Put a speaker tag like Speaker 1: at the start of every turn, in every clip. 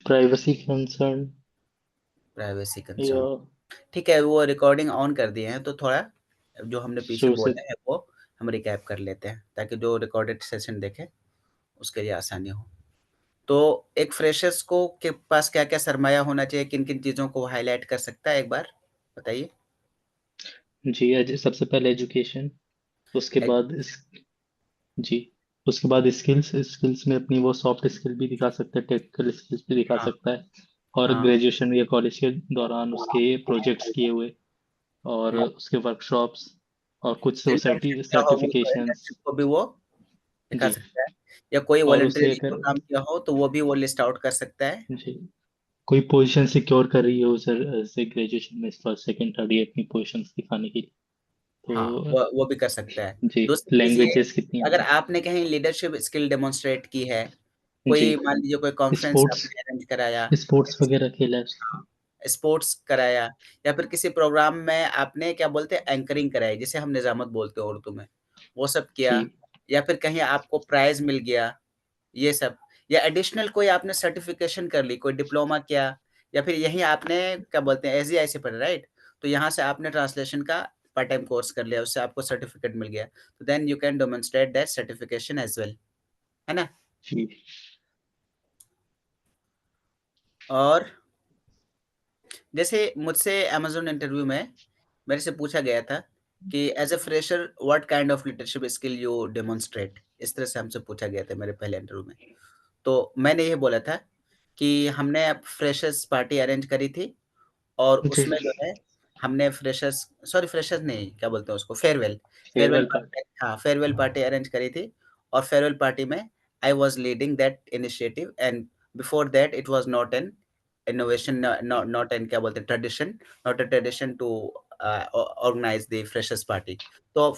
Speaker 1: Privacy concern
Speaker 2: privacy
Speaker 1: या
Speaker 2: concern. ठीक है, वो रिकॉर्डिंग ऑन कर दिए हैं, तो थोड़ा जो हमने पीछे
Speaker 1: शुरू से।
Speaker 2: बोला है वो हम रिकैप कर लेते हैं, ताकि जो रिकॉर्डेड सेशन देखे उसके लिए आसानी हो। तो एक फ्रेशर्स को के पास क्या-क्या सरमाया होना चाहिए, किन-किन चीज़ों को हाइलाइट कर सकता है, एक बार बताइए?
Speaker 1: जी, सबसे पहले एजुकेशन, उसके
Speaker 2: एज
Speaker 1: बाद जी, उसके बाद स्किल्स स्किल्स में अपनी वो सॉफ्ट स्किल भी दिखा सकता है, टेक्निकल स्किल्स भी दिखा
Speaker 2: हाँ,
Speaker 1: सकता है। और
Speaker 2: हाँ।
Speaker 1: ग्रेजुएशन या कॉलेज के दौरान उसके प्रोजेक्ट्स किए हुए और
Speaker 2: हाँ,
Speaker 1: उसके वर्कशॉप्स और कुछ सोसाइटी
Speaker 2: इंटर्नशिप किया हो वो तो
Speaker 1: सर्टिफिकेशंस।
Speaker 2: इंटर्नशिप को भी वो दिखा
Speaker 1: जी,
Speaker 2: सकता है, या कोई
Speaker 1: और
Speaker 2: वॉलंटरी
Speaker 1: उसे
Speaker 2: लीव
Speaker 1: अगर
Speaker 2: पे काम किया हो, तो वो भी वो लिस्ट आउट कर सकता है।
Speaker 1: जी कोई पोजीशन सिक्योर कर रही हो सर से ग्रेजुएशन में फर्स्ट सेकंड थर्ड ईयर अपनी पोजीशंस दिखाने के लिए,
Speaker 2: हाँ,
Speaker 1: तो
Speaker 2: वो भी कर सकता है।
Speaker 1: जी,
Speaker 2: दूसरी चीज़ ये,
Speaker 1: लैंग्वेजेस कितनी
Speaker 2: अगर
Speaker 1: आती
Speaker 2: आपने कहीं लीडरशिप स्किल डेमोंस्ट्रेट की है,
Speaker 1: हैं। जी,
Speaker 2: कोई मान लीजिए कोई कॉन्फ्रेंस
Speaker 1: स्पोर्ट्स
Speaker 2: आपने अरेंज कराया,
Speaker 1: स्पोर्ट्स वगैरह खेला है उसने।
Speaker 2: स्पोर्ट्स कराया, या फिर किसी प्रोग्राम में आपने क्या बोलते हैं एंकरिंग कराई, जिसे हम निज़ामत बोलते हैं उर्दू में, वो सब किया,
Speaker 1: जी,
Speaker 2: या फिर कहीं आपको प्राइज़ मिल गया, ये सब, या एडिशनल कोई आपने सर्टिफ़िकेशन कर ली, कोई डिप्लोमा किया, या फिर यहीं आपने क्या बोलते हैं एसजीआई से पढ़ा, राइट? तो यहाँ से आपने ट्रांसलेशन का पार्ट टाइम कोर्स कर लिया, उससे आपको सर्टिफ़िकेट मिल गया, तो then you can demonstrate that certification as well, है ना?
Speaker 1: जी,
Speaker 2: और जैसे मुझसे अमेज़न इंटरव्यू में मेरे से पूछा गया था कि as a fresher what kind of leadership skill you demonstrate, इस तरह से हमसे पूछा गया था मेरे पहले इंटरव्यू में। तो मैंने ये बोला था कि हमने फ्रेशर्स पार्टी अरेंज करी थी, और
Speaker 1: जी,
Speaker 2: उसमें जो है हमने फ्रेशर्स नहीं, क्या बोलते हैं उसको, farewell farewell
Speaker 1: farewell party.
Speaker 2: Party, हाँ, फेयरवेल पार्टी अरेंज करी थी। और फेयरवेल पार्टी में I was leading that initiative, and before that it was not an innovation, not an क्या बोलते हैं tradition, not a tradition to organise the freshers party. तो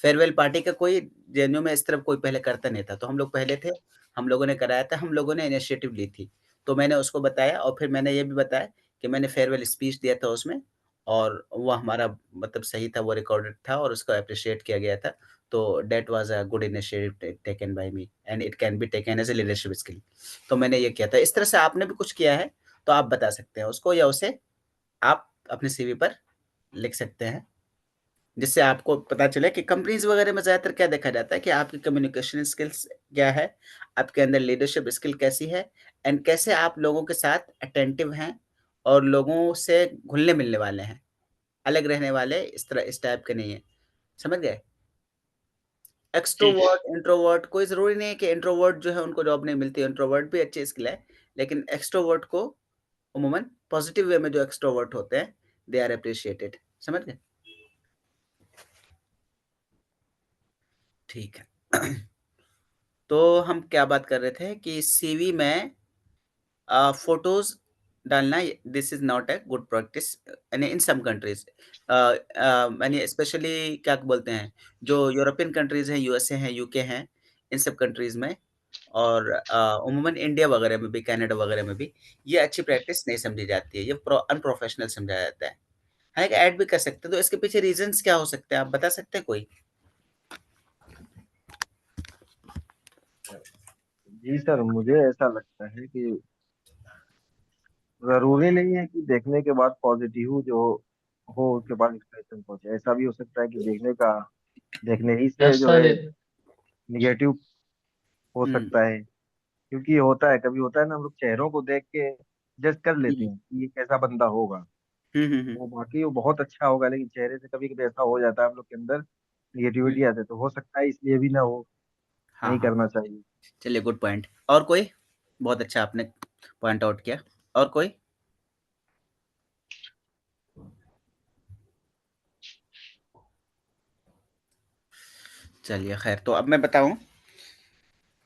Speaker 2: farewell party का कोई जेएनयू में इस तरह कोई पहले करता नहीं था, तो हम लोग पहले थे, हम लोगों ने कराया था, हम लोगों ने इनिशिएटिव ली थी। तो मैंने उसको बताया, और फिर मैंने ये भी बताया कि मैंने फेयरवेल स्पीच दिया था उसमें, और वो हमारा मतलब सही था, वो रिकॉर्डेड था और उसको एप्रिशिएट किया गया था। तो that was a good initiative taken by me, and it can be taken as a leadership skill. तो मैंने ये किया था। इस तरह से आपने भी कुछ किया है, तो आप बता सकते हैं उसको, या उसे आप अपने सीवी पर लिख सकते हैं, जिससे आपको पता चले कि कंपनीज़ वगैरह में ज़्यादातर क्या देखा जाता है कि आपकी कम्युनिकेशन स्किल्स क्या है, आपके अंदर लीडरशिप स्किल कैसी है, एंड कैसे आप लोगों के साथ अटेंटिव हैं और लोगों से घुलने-मिलने वाले हैं, अलग रहने वाले, इस टाइप के नहीं हैं। समझ गए?
Speaker 1: जी,
Speaker 2: एक्सट्रोवर्ट, इंट्रोवर्ट कोई ज़रूरी नहीं है कि इंट्रोवर्ट जो है उनको जॉब नहीं मिलती है, इंट्रोवर्ट भी अच्छी स्किल है, लेकिन एक्सट्रोवर्ट को अमूमन पॉजिटिव वे में जो एक्सट्रोवर्ट होते हैं, दे आर एप्रिशिएटेड। समझ गए? ठीक है। तो हम क्या बात कर रहे थे कि सीवी में फोटोज डालना, this is not a good practice यानी इन सम कंट्रीज, यानी स्पेशली क्या बोलते हैं, जो यूरोपियन कंट्रीज हैं, यूएसए हैं, यूके हैं, इन सब कंट्रीज में, और उमूमन इंडिया वगैरह में भी, कनाडा वगैरह में भी ये अच्छी प्रैक्टिस नहीं समझी जाती है, ये अनप्रोफेशनल समझा जाता है। हालांकि ऐड भी कर सकते हैं, तो इसके पीछे रीजंस क्या हो सकते हैं, आप बता सकते हैं कोई?
Speaker 3: जी सर, मुझे ऐसा लगता है कि जरूरी नहीं है कि देखने के बाद पॉजिटिव जो हो उसके बाद एक्सप्रेशन पहुंचे। ऐसा भी हो सकता है कि देखने ही से जो
Speaker 1: ऐसा
Speaker 3: है
Speaker 1: है।
Speaker 3: निगेटिव हो
Speaker 2: हम्म,
Speaker 3: सकता है। क्योंकि होता है, कभी होता है ना, हम लोग चेहरों को देख के जज कर लेते
Speaker 2: हम्म,
Speaker 3: हैं कि ये कैसा बंदा होगा।
Speaker 2: हम्म।
Speaker 3: वो बाकी वो बहुत अच्छा होगा, लेकिन चेहरे से कभी कभी ऐसा हो जाता है हम लोग के अंदर
Speaker 2: हम्म,
Speaker 3: निगेटिविटी आती है, तो हो सकता है इसलिए भी ना हो।
Speaker 2: हाँ,
Speaker 3: नहीं
Speaker 2: हाँ।
Speaker 3: करना चाहिए।
Speaker 2: चलिए, गुड पॉइंट। और कोई? बहुत अच्छा आपने पॉइंट आउट किया। और कोई? चलिए खैर, तो अब मैं बताऊं,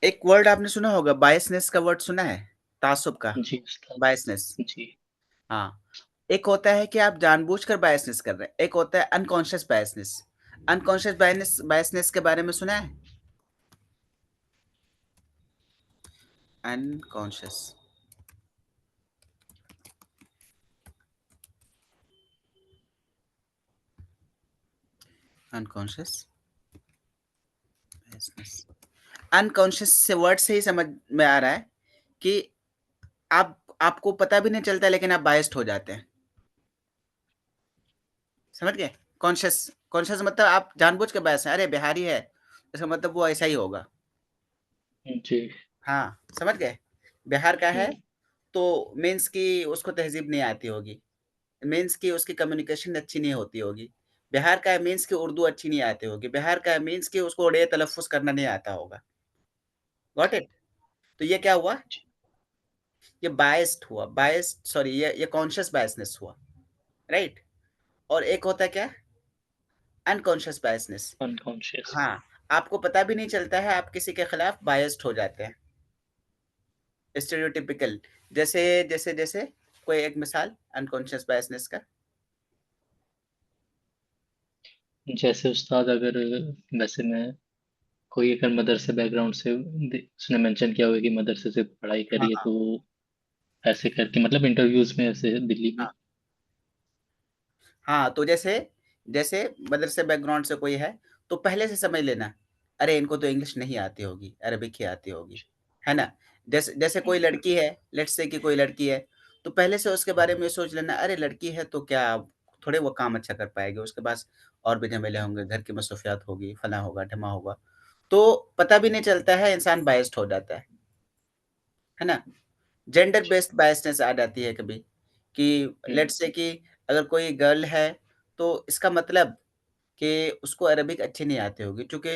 Speaker 2: एक वर्ड आपने सुना होगा, बायसनेस का वर्ड सुना है, तासुब का,
Speaker 1: जी उस्ताद।
Speaker 2: बायसनेस।
Speaker 1: जी,
Speaker 2: हाँ, एक होता है कि आप जानबूझकर बायसनेस कर रहे हैं, एक होता है अनकॉन्शियस बायसनेस। अनकॉन्शियस बायसनेस के बारे में सुना है? Unconscious, unconscious biasness. अनकॉन्शियस से वर्ड से ही समझ में आ रहा है कि आपको पता भी नहीं चलता लेकिन आप बायस्ड हो जाते हैं। समझ गए? कॉन्शियस कॉन्शियस मतलब आप जानबूझ के बायस हैं, अरे बिहारी है, इसका मतलब वो ऐसा ही होगा।
Speaker 1: जी।
Speaker 2: हाँ, समझ गए? बिहार का है
Speaker 1: हम्म,
Speaker 2: तो मीन्स कि उसको तहज़ीब नहीं आती होगी, मीन्स कि उसकी कम्युनिकेशन अच्छी नहीं होती होगी। बिहार का है मीन्स कि उर्दू अच्छी नहीं आती होगी। बिहार का है मीन्स कि उसको उड़िया तलफ़्फ़ुज़ करना नहीं आता होगा। Got it? तो ये क्या हुआ?
Speaker 1: जी।
Speaker 2: ये बायस्ड हुआ, बायस्ड सॉरी ये कॉन्शियस बायसनेस हुआ, राइट? और एक होता है क्या? Unconscious biasness.
Speaker 1: अनकॉन्शियस।
Speaker 2: हाँ, आपको पता भी नहीं चलता है, आप किसी के खिलाफ बायस्ड हो जाते हैं। स्टीरियोटिपिकल जैसे जैसे कोई एक मिसाल अनकॉन्शियस बायसनेस का?
Speaker 1: जैसे उस्ताद, अगर वैसे मैं कोई अगर मदरसे बैकग्राउंड से उसने मेंशन किया हुआ है कि मदरसे से पढ़ाई
Speaker 2: हाँ,
Speaker 1: करी है,
Speaker 2: हाँ,
Speaker 1: तो ऐसे करके मतलब इंटरव्यूज में ऐसे दिल्ली में।
Speaker 2: हाँ। हाँ, तो जैसे जैसे मदरसे बैकग्राउंड से कोई है, तो पहले से समझ लेना, अरे इनको तो इंग्लिश नहीं आती होगी, अरबिक ही आती होगी, है ना? जैसे जैसे कोई लड़की है, लेट्स से कि कोई लड़की है, तो पहले से उसके बारे में सोच लेना, अरे लड़की है तो क्या थोड़े वो काम अच्छा कर पाएगी, उसके पास और भी झमेले होंगे, घर की मसरूफियात होगी, फलाँ होगा, ढिमा होगा। तो पता भी नहीं चलता है, इंसान बायस्ड हो जाता है ना? जेंडर बेस्ड बायसनेस आ जाती है कभी कि
Speaker 1: हम्म,
Speaker 2: लेट्स से कि अगर कोई गर्ल है तो इसका मतलब कि उसको अरबिक अच्छी नहीं आती होगी क्योंकि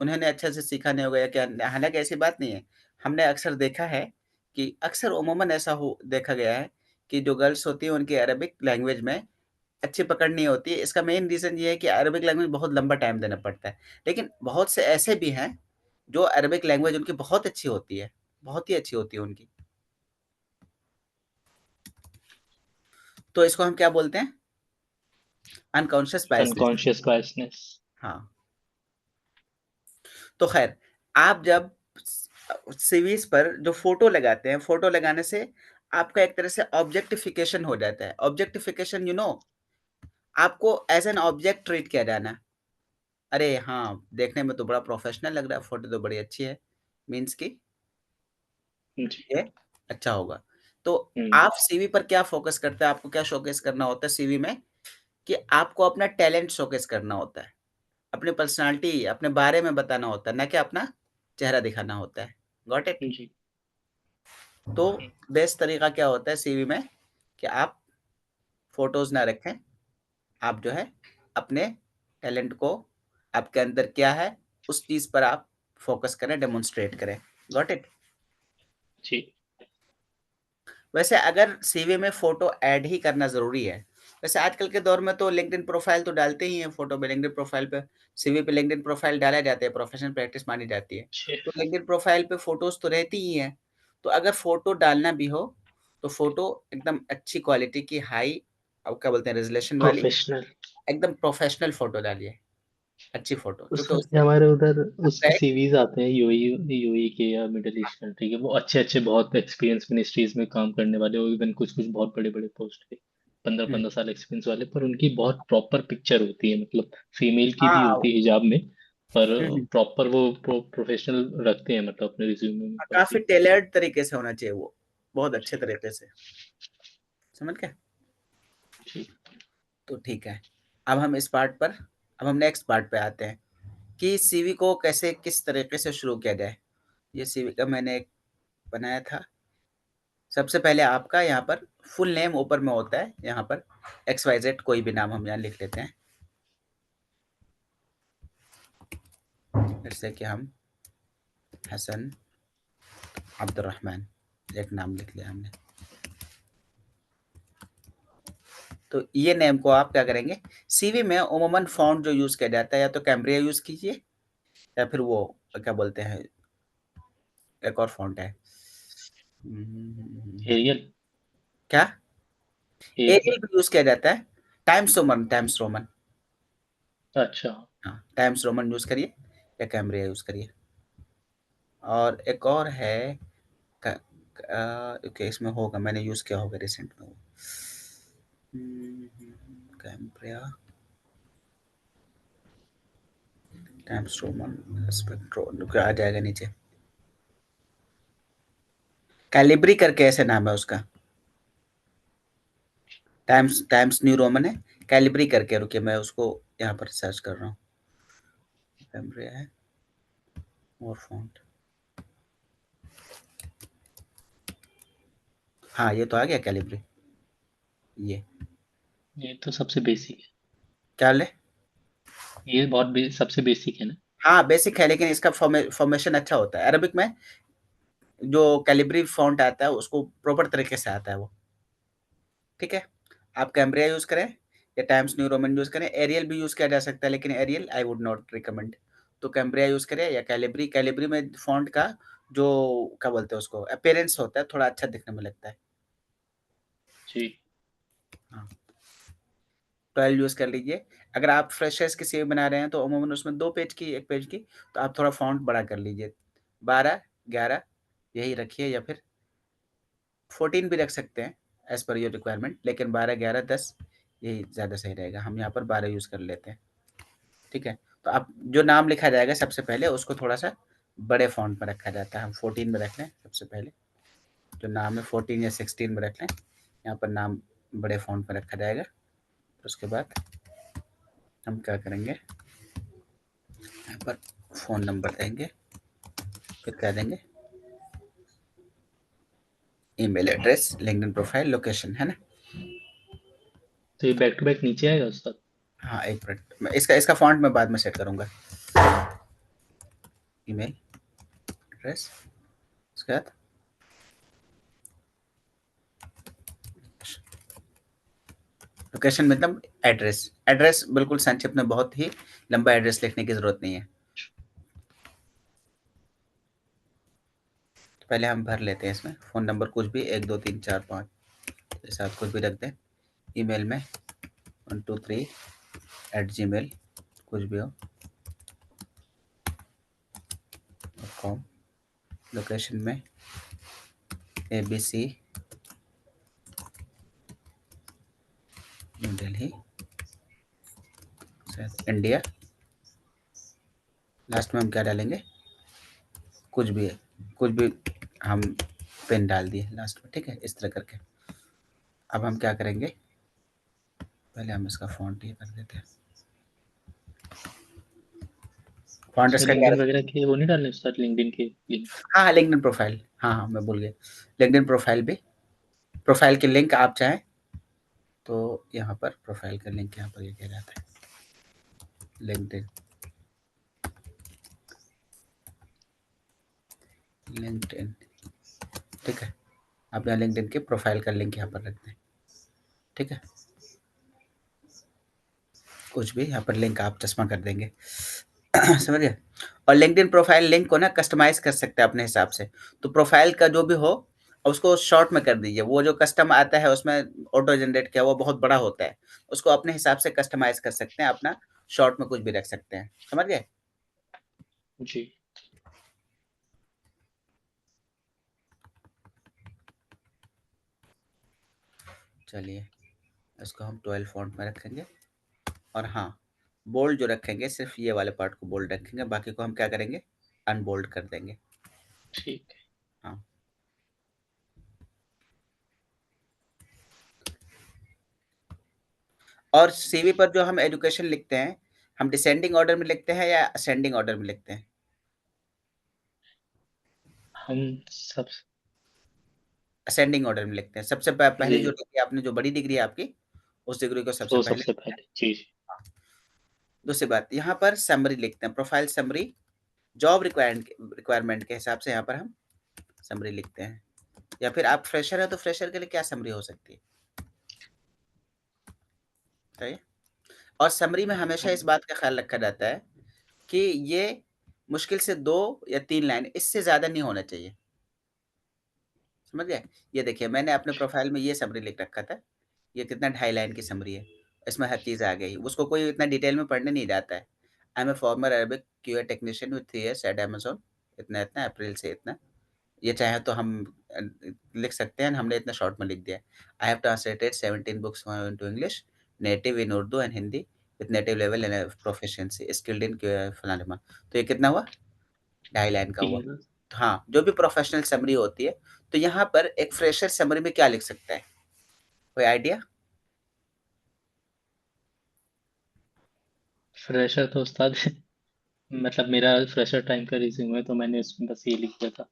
Speaker 2: उन्होंने अच्छे से सीखा नहीं होगा या क्या। हालांकि ऐसी बात नहीं है, हमने अक्सर देखा है कि अक्सर उमूमन ऐसा हो देखा गया है कि जो गर्ल्स होती हैं उनकी अरबिक लैंग्वेज में अच्छी पकड़ नहीं होती है। इसका मेन रीज़न ये है कि अरबिक लैंग्वेज बहुत लंबा टाइम देना पड़ता है, लेकिन बहुत से ऐसे भी हैं जो अरबिक लैंग्वेज उनकी बहुत अच्छी होती है, बहुत ही अच्छी होती है उनकी। तो इसको हम क्या बोलते हैं? Unconscious biasness.
Speaker 1: Unconscious biasness.
Speaker 2: हाँ, तो ख़ैर आप जब सीवीज़ पर जो फ़ोटो लगाते हैं, फ़ोटो लगाने से आपका एक तरह से ऑब्जेक्टिफ़िकेशन हो जाता है। ऑब्जेक्टिफ़िकेशन आपको एज़ एन ऑब्जेक्ट ट्रीट किया जाना। अरे हाँ, देखने में तो बड़ा प्रोफ़ेशनल लग रहा है, फ़ोटो तो बड़ी अच्छी है, मीन्स कि
Speaker 1: जी।
Speaker 2: ये अच्छा होगा। तो
Speaker 1: हम्म।
Speaker 2: आप सीवी पर क्या फ़ोकस करते हैं? आपको क्या शोकेस करना होता है सीवी में कि आपको अपना टैलेंट शोकेस करना होता है। अपनी पर्सनैलिटी, अपने बारे में बताना होता है, ना कि अपना चेहरा दिखाना होता है। Got it?
Speaker 1: जी।
Speaker 2: तो बेस्ट तरीका क्या होता है सीवी में कि आप फ़ोटोज़ ना रखें, आप जो है अपने टैलेंट को, आपके अंदर क्या है, उस चीज़ पर आप फ़ोकस करें, डेमोंस्ट्रेट करें। Got it?
Speaker 1: जी।
Speaker 2: वैसे अगर सीवी में फ़ोटो ऐड ही करना ज़रूरी है, वैसे आजकल के दौर में तो लिंक्डइन प्रोफ़ाइल तो डालते ही हैं फ़ोटो में, लिंक्डइन प्रोफ़ाइल पे सीवी पे लिंक्डइन प्रोफ़ाइल डाला जाता है, प्रोफ़ेशनल प्रैक्टिस मानी जाती है।
Speaker 1: जी।
Speaker 2: तो लिंक्डइन प्रोफ़ाइल पे फ़ोटोज़ तो रहती ही हैं, तो अगर फ़ोटो डालना भी हो, तो फ़ोटो एकदम अच्छी क्वालिटी की हाई क्या बोलते हैं रेज़ोल्यूशन वाली,
Speaker 1: प्रोफेशनल।
Speaker 2: एकदम प्रोफ़ेशनल फ़ोटो डालिए, अच्छी फ़ोटो क्योंकि
Speaker 1: उसमें
Speaker 2: उससे
Speaker 1: हमारे उधर उसमें
Speaker 2: राइट।
Speaker 1: सीवीज आते हैं, यूएई के या मिडिल ईस्ट कंट्री के, वो अच्छे अच्छे बहुत एक्सपीरियंस मिनिस्ट्रीज में काम करने वाले, और इवन कुछ कुछ बहुत बड़े बड़े पोस्ट पे 15-15 साल एक्सपीरियंस वाले, पर उनकी बहुत प्रॉपर पिक्चर होती है, मतलब फीमेल की भी
Speaker 2: हाँ,
Speaker 1: होती है हिजाब में, पर
Speaker 2: हुँ, हुँ।
Speaker 1: प्रॉपर वो प्रोफेशनल रखते हैं, मतलब अपने रिज्यूमे में
Speaker 2: काफ़ी
Speaker 1: काफी।
Speaker 2: टेलर्ड तरीके से होना चाहिए वो, बहुत अच्छे
Speaker 1: जी।
Speaker 2: तरीके से, समझ गए?
Speaker 1: जी।
Speaker 2: तो ठीक है। अब हम इस पार्ट पर अब हम नेक्स्ट पार्ट पे आते हैं कि सीवी को कैसे किस तरीके से शुरू किया जाए। ये सीवी का मैंने एक बनाया था। सबसे पहले आपका यहाँ पर फुल नेम ऊपर में होता है, यहाँ पर XYZ कोई भी नाम हम यहाँ लिख लेते हैं। जैसे कि हम हसन अब्दुर्रहमान एक नाम लिख लिया हमने। तो ये नेम को आप क्या करेंगे, सीवी में उमूमन फ़ॉन्ट जो यूज़ किया जाता है या तो कैम्ब्रिया यूज़ कीजिए या फिर वो क्या बोलते हैं, एक और फ़ॉन्ट है।
Speaker 1: एरियल।
Speaker 2: क्या? Aerial
Speaker 1: aerial.
Speaker 2: भी यूज़ किया जाता है, टाइम्स रोमन।
Speaker 1: अच्छा।
Speaker 2: हाँ, टाइम्स रोमन यूज़ करिए या कैम्ब्रिया यूज़ करिए। और एक और है क ओके इसमें होगा, मैंने यूज़ किया होगा रिसेंट में वो। कैम्ब्रिया, टाइम्स रोमन, स्पेक्ट्रो आ जाएगा नीचे। कैलिब्री करके ऐसे नाम है उसका। टाइम्स टाइम्स न्यू रोमन है, कैलिब्री करके, रुकिए मैं उसको यहाँ पर सर्च कर रहा हूँ। कैम्ब्रिया है और फॉन्ट, हाँ ये तो आ गया कैलिब्री।
Speaker 1: ये तो सबसे बेसिक है।
Speaker 2: क्या ले?
Speaker 1: ये बहुत सबसे बेसिक है ना।
Speaker 2: हाँ बेसिक है, लेकिन इसका फॉर्मेशन अच्छा होता है। अरबिक में जो कैलिब्री फॉन्ट आता है उसको प्रॉपर तरीके से आता है वो। ठीक है, आप कैम्ब्रिया यूज करें या टाइम्स न्यू रोमन यूज करें, एरियल भी यूज किया जा सकता है, लेकिन Arial I would not recommend. तो कैम्ब्रिया यूज करें या कैलिब्री। कैलिब्री में फॉन्ट का जो क्या बोलते हैं उसको, अपीयरेंस होता है, थोड़ा अच्छा दिखने में लगता है।
Speaker 1: जी।
Speaker 2: हाँ 12 यूज कर लीजिए। अगर आप फ्रेशर्स की सीवी बना रहे हैं तो अमूमन उसमें 2 पेज की 1 पेज की, तो आप थोड़ा फॉन्ट बड़ा कर लीजिए। 12 11 यही रखिए, या फिर 14 भी रख सकते हैं एज पर योर रिक्वायरमेंट, लेकिन 12 11 10 यही ज़्यादा सही रहेगा। हम यहाँ पर 12 यूज़ कर लेते हैं। ठीक है, तो आप जो नाम लिखा जाएगा सबसे पहले उसको थोड़ा सा बड़े फॉन्ट में रखा जाता है। हम 14 में रख लें सबसे पहले, जो नाम है 14 या 16 में रख लें। यहाँ पर नाम बड़े फॉन्ट में रखा जाएगा। उसके बाद हम क्या करेंगे, यहाँ पर फ़ोन नंबर देंगे, फिर क्या देंगे, email address, LinkedIn profile, location, है ना।
Speaker 1: तो ये बैक टू बैक नीचे आएगा उस्ताद।
Speaker 2: हाँ एक मिनट, मैं इसका इसका फॉन्ट मैं बाद में सेट करूँगा। ईमेल एड्रेस, उसके बाद लोकेशन मतलब एड्रेस। एड्रेस बिल्कुल संक्षिप्त में, बहुत ही लंबा एड्रेस लिखने की ज़रूरत नहीं है। तो पहले हम भर लेते हैं इसमें फ़ोन नंबर, कुछ भी 1 2 3 4 5 के साथ कुछ भी रख दें। ईमेल में 123@gmail कुछ भी हो .com। लोकेशन में ABC new Delhi India. Last में हम क्या डालेंगे, कुछ भी है, कुछ भी हम पिन डाल दिए लास्ट में। ठीक है, इस तरह करके अब हम क्या करेंगे, पहले हम इसका फ़ॉन्ट ये कर देते हैं। फ़ॉन्ट
Speaker 1: उसमें
Speaker 2: इसका क्या
Speaker 1: लिंक्डइन
Speaker 2: रखें?
Speaker 1: वगैरह के वो नहीं डालने उस्ताद, लिंक्डइन के लिंक।
Speaker 2: हाँ, हाँ, लिंक्डइन प्रोफाइल, हाँ, हाँ, मैं भूल गया। लिंक्डइन प्रोफाइल भी, प्रोफाइल की लिंक आप चाहें तो यहाँ पर प्रोफाइल का लिंक यहाँ पर ये किया जाता है, लिंक्डइन, लिंक्डइन। ठीक है, आप यहाँ लिंक्डइन के प्रोफाइल का लिंक यहाँ पर रख दें। ठीक है, कुछ भी यहाँ पर लिंक आप चश्मा कर देंगे। समझ गए। और लिंक्डइन प्रोफाइल लिंक को ना कस्टमाइज कर सकते हैं अपने हिसाब से। तो प्रोफाइल का जो भी हो उसको शॉर्ट में कर दीजिए। वो जो कस्टम आता है उसमें ऑटो जनरेट किया वो बहुत बड़ा होता है, उसको अपने हिसाब से कस्टमाइज कर सकते हैं। अपना शॉर्ट में कुछ भी रख सकते हैं। समझ गए।
Speaker 1: जी।
Speaker 2: चलिए इसको हम 12 फॉन्ट में रखेंगे, और हाँ बोल्ड जो रखेंगे सिर्फ ये वाले पार्ट को बोल्ड रखेंगे, बाकी को हम क्या करेंगे, अनबोल्ड कर देंगे।
Speaker 1: ठीक है।
Speaker 2: हाँ और सीवी पर जो हम एजुकेशन लिखते हैं, हम डिसेंडिंग ऑर्डर में लिखते हैं या असेंडिंग ऑर्डर में लिखते हैं?
Speaker 1: हम सब।
Speaker 2: असेंडिंग ऑर्डर में लिखते हैं। सबसे
Speaker 1: जी।
Speaker 2: पहली जो डिग्री आपने, जो बड़ी डिग्री है आपकी, उस डिग्री को सबसे
Speaker 1: तो
Speaker 2: पहले
Speaker 1: सबसे
Speaker 2: लिखते हैं।
Speaker 1: पहले जी जी।
Speaker 2: हाँ। दूसरी बात, यहाँ पर समरी लिखते हैं, प्रोफाइल समरी, जॉब रिक्वायरमेंट के हिसाब से यहाँ पर हम समरी लिखते हैं। या फिर आप फ्रेशर है तो फ्रेशर के लिए क्या समरी हो सकती है, सही है? और समरी में हमेशा इस
Speaker 1: हम।
Speaker 2: बात का ख्याल रखा जाता है कि ये मुश्किल से 2 या 3 लाइन, इससे ज़्यादा नहीं होना चाहिए। समझ गए? ये देखिए मैंने अपने प्रोफाइल में ये समरी लिख रखा था। ये कितना 2.5 लाइन की समरी है। इसमें हर चीज़ आ गई। उसको कोई इतना डिटेल में पढ़ने नहीं जाता है। I am a former Arabic QA technician with 3 years at Amazon, इतना-इतना अप्रैल से इतना। ये चाहे तो हम लिख सकते हैं, हमने इतना शॉर्ट में लिख दिया। I have translated 17 books into English, native in Urdu and Hindi with native level and proficiency, skilled in फलाना। तो ये कितना हुआ? 2.5 लाइन का हुआ।
Speaker 1: तीन।
Speaker 2: हाँ, जो भी प्रोफेशनल समरी होती है, तो यहाँ पर एक फ्रेशर समरी में क्या लिख सकता है? कोई आइडिया?
Speaker 1: फ्रेशर तो उस्ताद मतलब मेरा फ्रेशर टाइम का रिज्यूम है, तो मैंने उसमें बस ये लिख दिया था,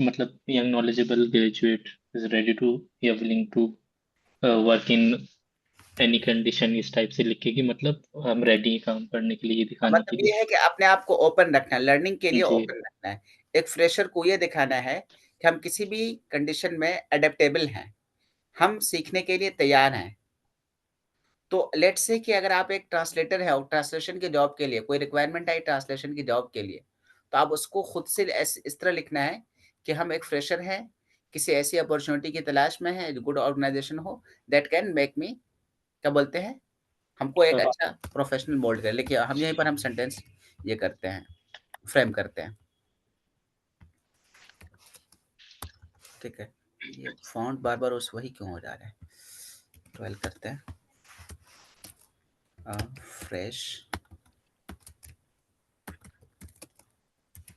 Speaker 1: मतलब young knowledgeable graduate is ready to या willing to work in any condition, इस टाइप से लिखे कि मतलब हम रेडी हैं काम करने के लिए, ये दिखाने के
Speaker 2: मतलब ये
Speaker 1: लिए।
Speaker 2: है कि अपने आप को ओपन रखना है, लर्निंग के लिए
Speaker 1: जी।
Speaker 2: ओपन रखना है। एक फ्रेशर को ये दिखाना है कि हम किसी भी कंडीशन में एडेप्टेबल हैं, हम सीखने के लिए तैयार हैं। तो लेट्स से कि अगर आप एक ट्रांसलेटर है और ट्रांसलेशन की जॉब के लिए कोई रिक्वायरमेंट आई ट्रांसलेशन की जॉब के लिए, तो आप उसको खुद से इस तरह लिखना है कि हम एक फ्रेशर हैं, किसी ऐसी अपॉर्चुनिटी की तलाश में है, गुड ऑर्गेनाइजेशन हो दैट कैन मेक मी, क्या बोलते हैं, हमको एक
Speaker 1: हाँ।
Speaker 2: अच्छा प्रोफेशनल मोल्ड करे। लेकिन हम यहीं पर हम सेंटेंस ये करते हैं, फ्रेम करते हैं। ठीक है, ये फॉन्ट बार बार उस वही क्यों हो जा रहा है? 12 करते हैं, फ्रेश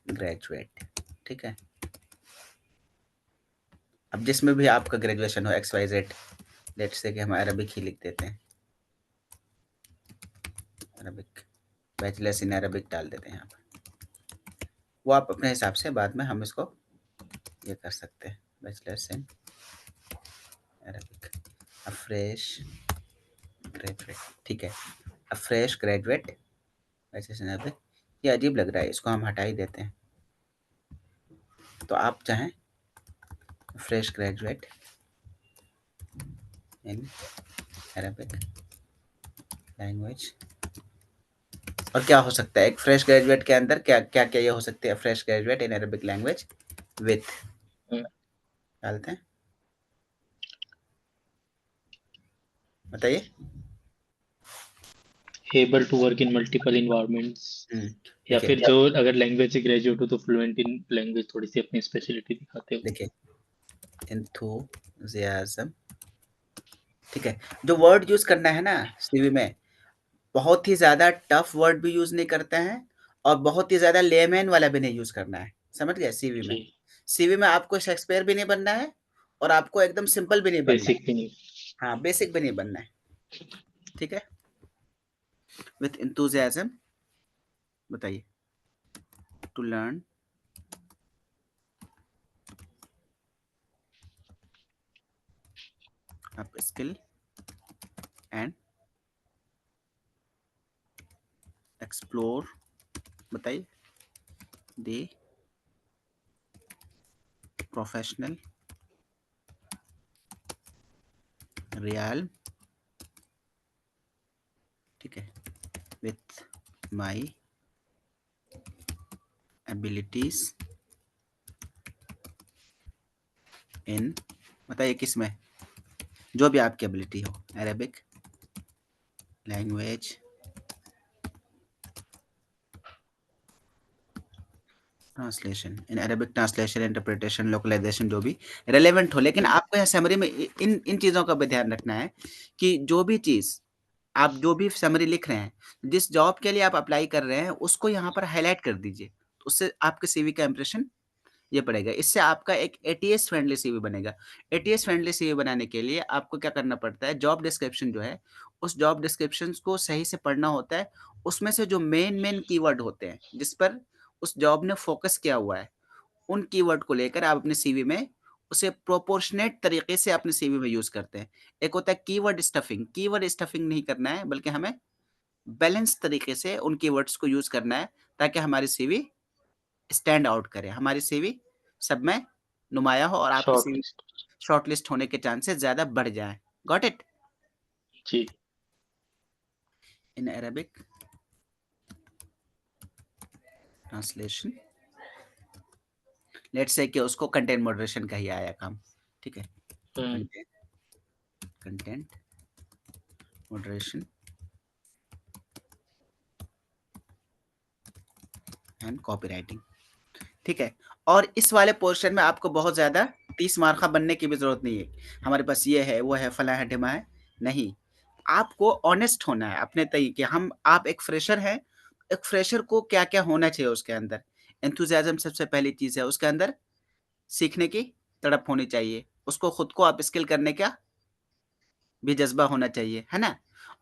Speaker 2: ग्रेजुएट। ठीक है, अब जिसमें भी आपका ग्रेजुएशन हो XYZ, लेट्स से कि हम अरबिक ही लिख देते हैं, अरबिक, बैचलर्स इन अरबिक डाल देते हैं यहाँ पर। वो आप अपने हिसाब से बाद में हम इसको ये कर सकते हैं, bachelors in Arabic, a fresh graduate. ठीक है, अ fresh graduate bachelors in Arabic. ये अजीब लग रहा है, इसको हम हटा ही देते हैं। तो आप चाहें fresh graduate in Arabic language, और क्या हो सकता है एक फ्रेश ग्रेजुएट के अंदर, क्या क्या क्या ये हो सकती है? Fresh graduate in Arabic language with डालते हैं, बताइए।
Speaker 1: Able to work in multiple environments, या
Speaker 2: देखिए
Speaker 1: फिर जो अगर लैंग्वेज से ग्रेजुएट हो तो फ्लुएंट इन लैंग्वेज, थोड़ी सी अपनी स्पेशलिटी दिखाते हो।
Speaker 2: देखिए, एंथुजियाज्म। ठीक है, जो वर्ड यूज करना है ना सीवी में, बहुत ही ज्यादा टफ वर्ड भी यूज नहीं करते हैं और बहुत ही ज्यादा लेमैन वाला भी नहीं यूज करना है, समझ गए? सीवी
Speaker 1: जी।
Speaker 2: में, सीवी में आपको शेक्सपियर भी नहीं बनना है और आपको एकदम सिंपल भी नहीं बनना है।
Speaker 1: बेसिक भी नहीं।
Speaker 2: हाँ, बेसिक भी नहीं बनना है। ठीक है, विथ एंथुजियाज्म, बताइए, to learn up skill and explore, बताइए, द प्रोफेशनल रियल। ठीक है, विथ माई एबिलिटीज इन, बताइए किस में, जो भी आपकी एबिलिटी हो, Arabic language translation, in Arabic translation interpretation localisation, जो भी रेलेवेंट हो। लेकिन आपको यहाँ समरी में इन इन चीज़ों का भी ध्यान रखना है कि जो भी चीज़ आप जो भी समरी लिख रहे हैं, जिस जॉब के लिए आप अप्लाई कर रहे हैं उसको यहाँ पर हाईलाइट कर दीजिए, उससे आपके सीवी का इंप्रेशन ये पड़ेगा। इससे आपका एक एटीएस फ्रेंडली सीवी बनेगा। एटीएस फ्रेंडली सीवी बनाने के लिए आपको क्या करना पड़ता है, जॉब डिस्क्रिप्शन जो है, उस जॉब डिस्क्रिप्शन को सही से पढ़ना होता है। उसमें से जो मेन मेन कीवर्ड होते हैं जिस पर उस जॉब ने फोकस किया हुआ है, उन कीवर्ड को लेकर आप अपने सीवी में उसे प्रोपोर्शनेट तरीके से अपने सीवी में यूज करते हैं। एक होता है कीवर्ड स्टफिंग, कीवर्ड स्टफिंग नहीं करना है बल्कि हमें बैलेंस तरीके से उन कीवर्ड्स को यूज करना है ताकि हमारी सीवी स्टैंड आउट करे, हमारी सीवी सब में नुमाया हो और आपकी
Speaker 1: शॉर्ट
Speaker 2: सीवी
Speaker 1: लिस्ट।
Speaker 2: शॉर्टलिस्ट होने के चांसेस ज्यादा बढ़ जाएं। Got it?
Speaker 1: जी।
Speaker 2: In Arabic translation, let's say कि उसको कंटेंट मॉडरेशन का ही आया काम। ठीक है, content content moderation and copywriting. ठीक है, और इस वाले पोर्शन में आपको बहुत ज़्यादा 30 मार्का बनने की भी ज़रूरत नहीं है, हमारे पास ये है, वो है, फलां है, ढिमा है, नहीं। आपको ऑनेस्ट होना है अपने तरीके। हम आप एक फ्रेशर हैं, एक फ्रेशर को क्या-क्या होना चाहिए उसके अंदर। एंथुसियाज्म सबसे पहली चीज़ है, उसके अंदर सीखने की तड़प होनी चाहिए, उसको खुद को अपस्किल करने का भी जज़्बा होना चाहिए, है ना?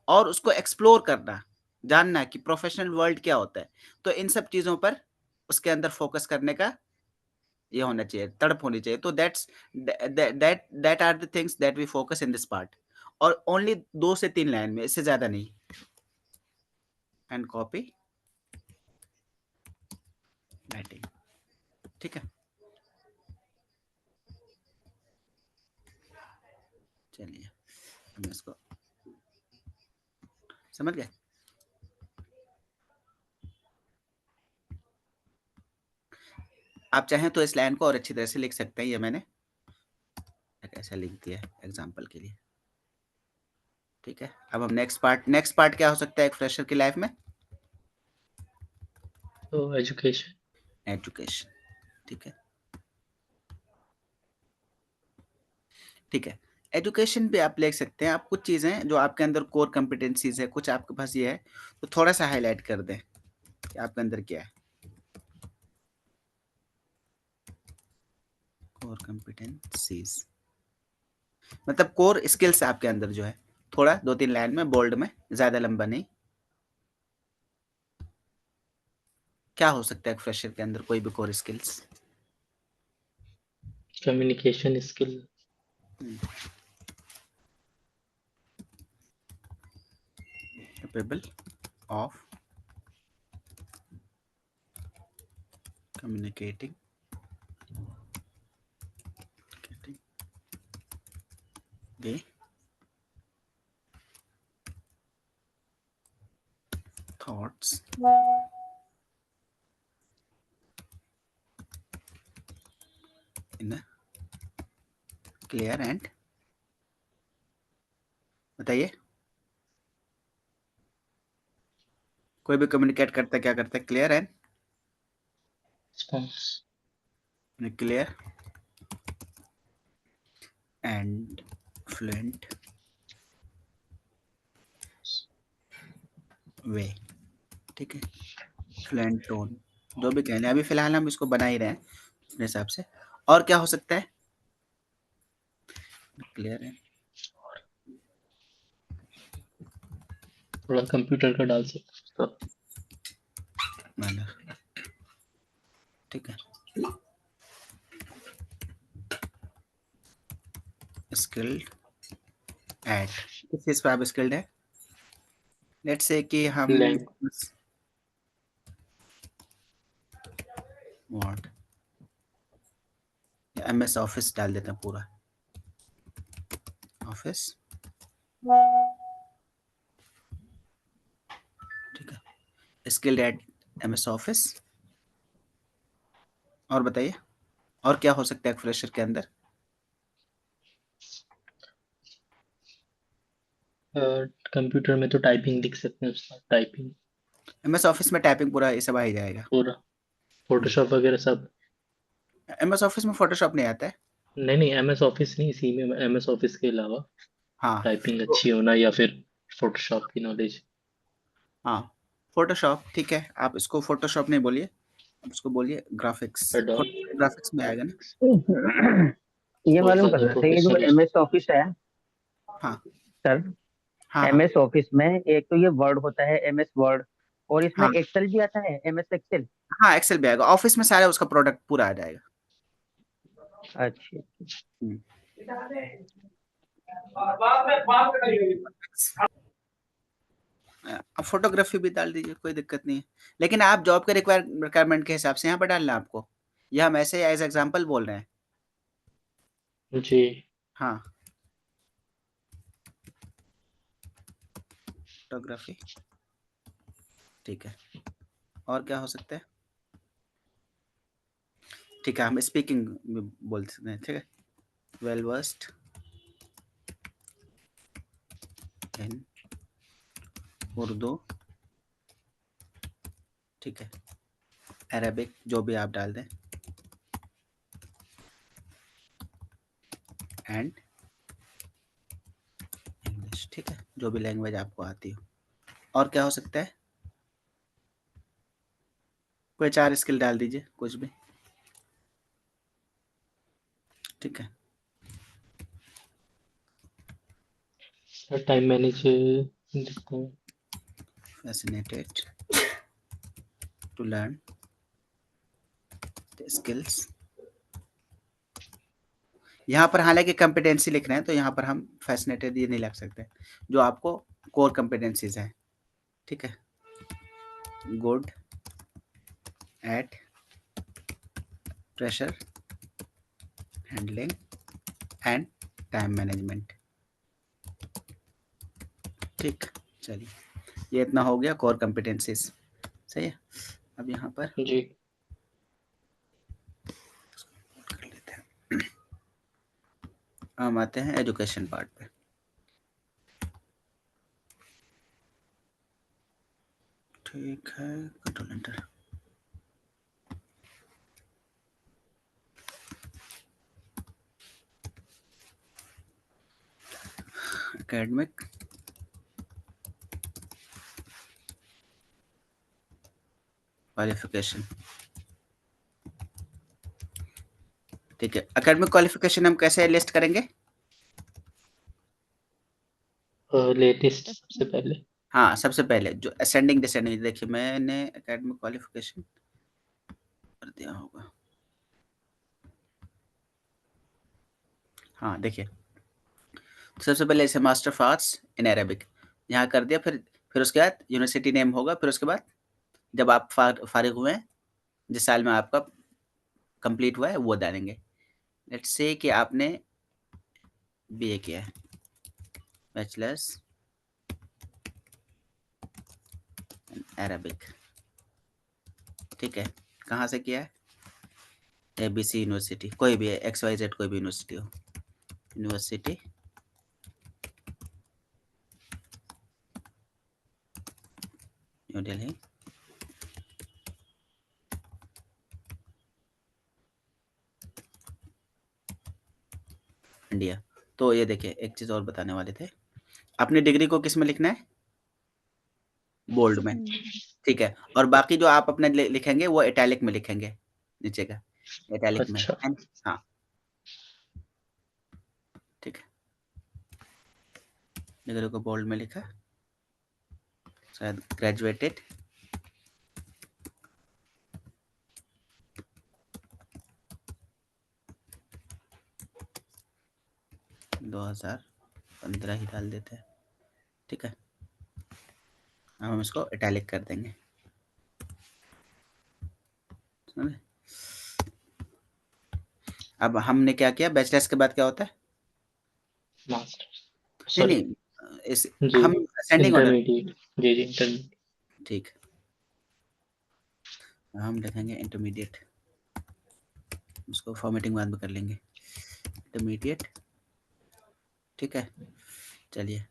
Speaker 2: और उसको एक्सप्लोर करना, जानना कि प्रोफ़ेशनल वर्ल्ड क्या होता है। तो इन सब चीज़ों पर उसके अंदर फ़ोकस करने का ये होना चाहिए, तड़प होनी चाहिए। तो that are the things that we focus in this part, और ओनली 2 से 3 लाइन में, इससे ज़्यादा नहीं। एंड कॉपी राइटिंग, ठीक है? चलिए, हम इसको समझ गए? आप चाहें तो इस लाइन को और अच्छी तरह से लिख सकते हैं, ये मैंने एक ऐसा लिख दिया है एग्ज़ाम्पल के लिए, ठीक है? अब हम नेक्स्ट पार्ट क्या हो सकता है एक फ्रेशर की लाइफ़ में?
Speaker 1: तो एजुकेशन।
Speaker 2: एजुकेशन, ठीक है? ठीक है। एजुकेशन पे आप लिख सकते हैं, आप कुछ चीज़ें जो आपके अंदर कोर कॉम्पिटेंसीज़ है, कुछ आपके पास ये है, तो थोड़ा-सा हाइलाइट कर दें कि आपके अंदर क्या है। कोर कॉम्पिटेंसीज़ मतलब कोर स्किल्स आपके अंदर जो है, थोड़ा 2-3 लाइन में बोल्ड में, ज़्यादा लंबा नहीं। क्या हो सकता है एक फ्रेशर के अंदर कोई भी core skills?
Speaker 1: Communication skill.
Speaker 2: Capable of communicating the thoughts in a clear and बताइए, कोई भी कम्युनिकेट करता है क्या करता है? Clear and
Speaker 1: response.
Speaker 2: Clear and fluent way, ठीक है? फ्लुएंट टोन, जो भी कहना है, अभी फिलहाल हम इसको बना ही रहे हैं अपने हिसाब से। और क्या हो सकता है? क्लियर है,
Speaker 1: थोड़ा कंप्यूटर का डाल सकते हो तो।
Speaker 2: मैनर, ठीक है? स्किल्ड एट, किस चीज़ पे आप स्किल्ड है? लेट्स से कि हम
Speaker 1: लैंग्वेज।
Speaker 2: वर्ड एमएस ऑफिस डाल देते हैं पूरा, ऑफिस, ठीक है? Skilled at MS office. और बताइए, और क्या हो सकता है एक फ्रेशर के अंदर?
Speaker 1: कंप्यूटर में तो टाइपिंग लिख सकते हैं, उसका टाइपिंग
Speaker 2: एमएस ऑफिस में टाइपिंग पूरा ये सब आ ही जाएगा।
Speaker 1: पूरा, फोटोशॉप वगैरह सब।
Speaker 2: एमएस ऑफिस में फोटोशॉप नहीं आता है?
Speaker 1: नहीं नहीं, एमएस ऑफिस नहीं, इसी में एमएस ऑफिस के अलावा
Speaker 2: हाँ,
Speaker 1: टाइपिंग
Speaker 2: तो
Speaker 1: अच्छी होना या फिर फोटोशॉप की नॉलेज।
Speaker 2: हाँ, फोटोशॉप, ठीक है? आप इसको फोटोशॉप नहीं बोलिए, आप इसको बोलिए ग्राफिक्स।
Speaker 1: एडोब
Speaker 2: ग्राफिक्स में आएगा ना?
Speaker 1: ग्राफिक्स।
Speaker 3: ये
Speaker 1: बहुत
Speaker 3: मालूम
Speaker 1: ज्यादा
Speaker 3: करना था, ये जो
Speaker 1: प्रोफेशनल।
Speaker 3: एमएस ऑफिस है
Speaker 2: हाँ,
Speaker 3: सर,
Speaker 2: हाँ, हाँ,
Speaker 3: एमएस ऑफिस में एक तो ये वर्ड होता है, एमएस वर्ड, और इसमें
Speaker 2: हाँ,
Speaker 3: एक्सेल भी आता है, एमएस एक्सेल।
Speaker 2: हाँ, एक्सेल भी आएगा। ऑफिस में सारा उसका प्रोडक्ट पूरा आ जाएगा।
Speaker 3: अच्छा।
Speaker 2: हुँ। आप फ़ोटोग्राफ़ी भी डाल दीजिए, कोई दिक्कत नहीं है। लेकिन आप जॉब के रिक्वायरमेंट के हिसाब से यहाँ पे डालना है आपको। या हम ऐसे एज़ एग्ज़ाम्पल बोल रहे हैं।
Speaker 1: जी।
Speaker 2: हाँ, फ़ोटोग्राफ़ी, ठीक है। और क्या हो सकता है? ठीक है, हम स्पीकिंग में बोल सकते हैं, ठीक है? वेल वर्स्ड इन उर्दू, ठीक है? अरेबिक, जो भी आप डाल दें, एंड इंग्लिश, ठीक है? जो भी लैंग्वेज आपको आती हो। और क्या हो सकता है? कोई 4 स्किल डाल दीजिए, कुछ भी। ठीक है।
Speaker 1: टाइम मैनेज देखते हैं।
Speaker 2: Fascinated to learn the skills। यहाँ पर हालांकि कंपिटेंसी लिख रहे हैं तो यहाँ पर हम फैसिनेटेड ये नहीं लग सकते, जो आपको कोर कंपिटेंसीज है। ठीक है। Good at pressure handling and time management. ठीक, चलिए ये इतना हो गया कोर कंपिटेंसीज। सही है। अब यहाँ पर
Speaker 1: जी
Speaker 2: कर लेते हैं। हम आते हैं एजुकेशन पार्ट पे। ठीक है, कंट्रोल एंटर। Academic qualification. ठीक है, एकेडमिक क्वालिफिकेशन हम कैसे लिस्ट करेंगे?
Speaker 1: लेटेस्ट सबसे पहले।
Speaker 2: हाँ, सबसे पहले जो असेंडिंग डिसेंडिंग, देखिए मैंने एकेडमिक क्वालिफिकेशन कर दिया होगा। हाँ देखिए, सबसे पहले इसे master of arts in Arabic यहाँ कर दिया, फिर उसके बाद यूनिवर्सिटी नेम होगा, फिर उसके बाद जब आप फारिग हुए हैं, जिस साल में आपका कंप्लीट हुआ है वो डालेंगे। लेट्स से कि आपने बीए किया है, बैचलर्स इन अरेबिक। ठीक है, कहाँ से किया है? ABC यूनिवर्सिटी, कोई भी है, XYZ कोई भी यूनिवर्सिटी हो, यूनिवर्सिटी न्यू दिल्ली। इंडिया। तो ये देखिए, एक चीज और बताने वाले थे, अपनी डिग्री को किस में लिखना है? बोल्ड में। ठीक है, और बाकी जो आप अपने लिखेंगे वो इटैलिक में लिखेंगे, नीचे का इटैलिक में।
Speaker 1: अच्छा
Speaker 2: हाँ ठीक है, डिग्री को बोल्ड में लिखा, शायद ग्रेजुएटेड दो 2015 ही डाल देते हैं। ठीक है, हम इसको इटैलिक कर देंगे। समझे? अब हमने क्या किया, बैचलर्स के बाद क्या होता है?
Speaker 1: मास्टर,
Speaker 2: नहीं
Speaker 1: सॉरी
Speaker 2: नहीं, इस
Speaker 1: जी
Speaker 2: हम असेंडिंग ऑर्डर।
Speaker 1: इंटरमीडिएट, जी जी इंटरमीडिएट।
Speaker 2: ठीक, हम लिखेंगे इंटरमीडिएट, उसको फॉर्मेटिंग बाद में कर लेंगे, इंटरमीडिएट। ठीक है, चलिए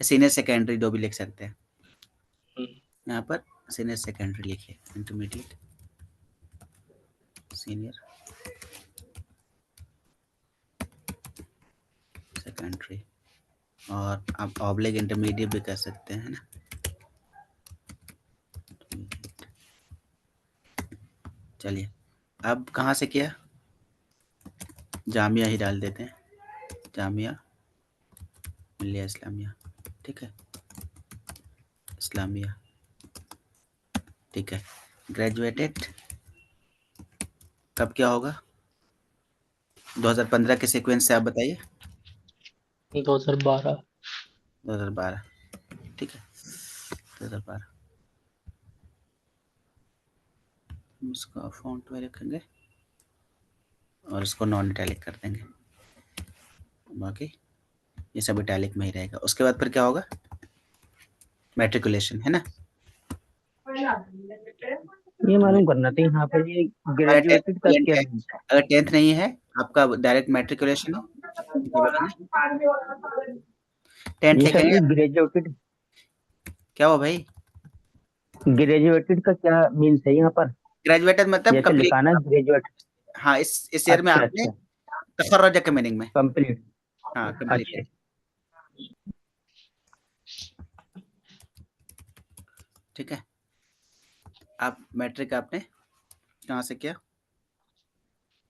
Speaker 2: सीनियर सेकेंडरी जो भी लिख सकते हैं, यहाँ पर सीनियर सेकेंडरी लिखिए, इंटरमीडिएट सीनियर सेकेंडरी, और आप ऑब्लिक इंटरमीडिएट भी कर सकते हैं ना। चलिए, अब कहाँ से किया? जामिया ही डाल देते हैं, जामिया मिलिया इस्लामिया। ठीक है, इस्लामिया। ठीक है, ग्रेजुएटेड कब क्या होगा? 2015 के सीक्वेंस से आप बताइए।
Speaker 1: 2012।
Speaker 2: 2012। ठीक है, 2012। हम इसका फॉन्ट में रखेंगे और इसको नॉन इटैलिक कर देंगे, बाकी ये सब इटैलिक में ही रहेगा। उसके बाद फिर क्या होगा? मैट्रिकुलेशन, है ना?
Speaker 3: ये मालूम करना था यहाँ पर ये
Speaker 2: अगर
Speaker 3: ग्रेजुएटेड का क्या मीन्स है?
Speaker 2: अगर 10th नहीं है आपका, डायरेक्ट मैट्रिकुलेशन है, क्या बोलेंगे? 10th
Speaker 3: ये सर
Speaker 2: लिखेंगे।
Speaker 3: ये ग्रेजुएटेड,
Speaker 2: क्या हुआ भाई?
Speaker 3: ग्रेजुएटेड का क्या मीन्स है यहाँ पर?
Speaker 2: ग्रेजुएटेड मतलब
Speaker 3: जैसे
Speaker 2: कंप्लीट।
Speaker 3: लिखाना ग्रेजुएट।
Speaker 2: हाँ, इस ईयर में
Speaker 3: अच्छा
Speaker 2: आपने
Speaker 3: अच्छा,
Speaker 2: तखर्रुज के मीनिंग में।
Speaker 3: कंप्लीट।
Speaker 2: हाँ, कंप्लीट।
Speaker 3: अच्छा,
Speaker 2: ठीक है, आप मैट्रिक आपने कहाँ से क्या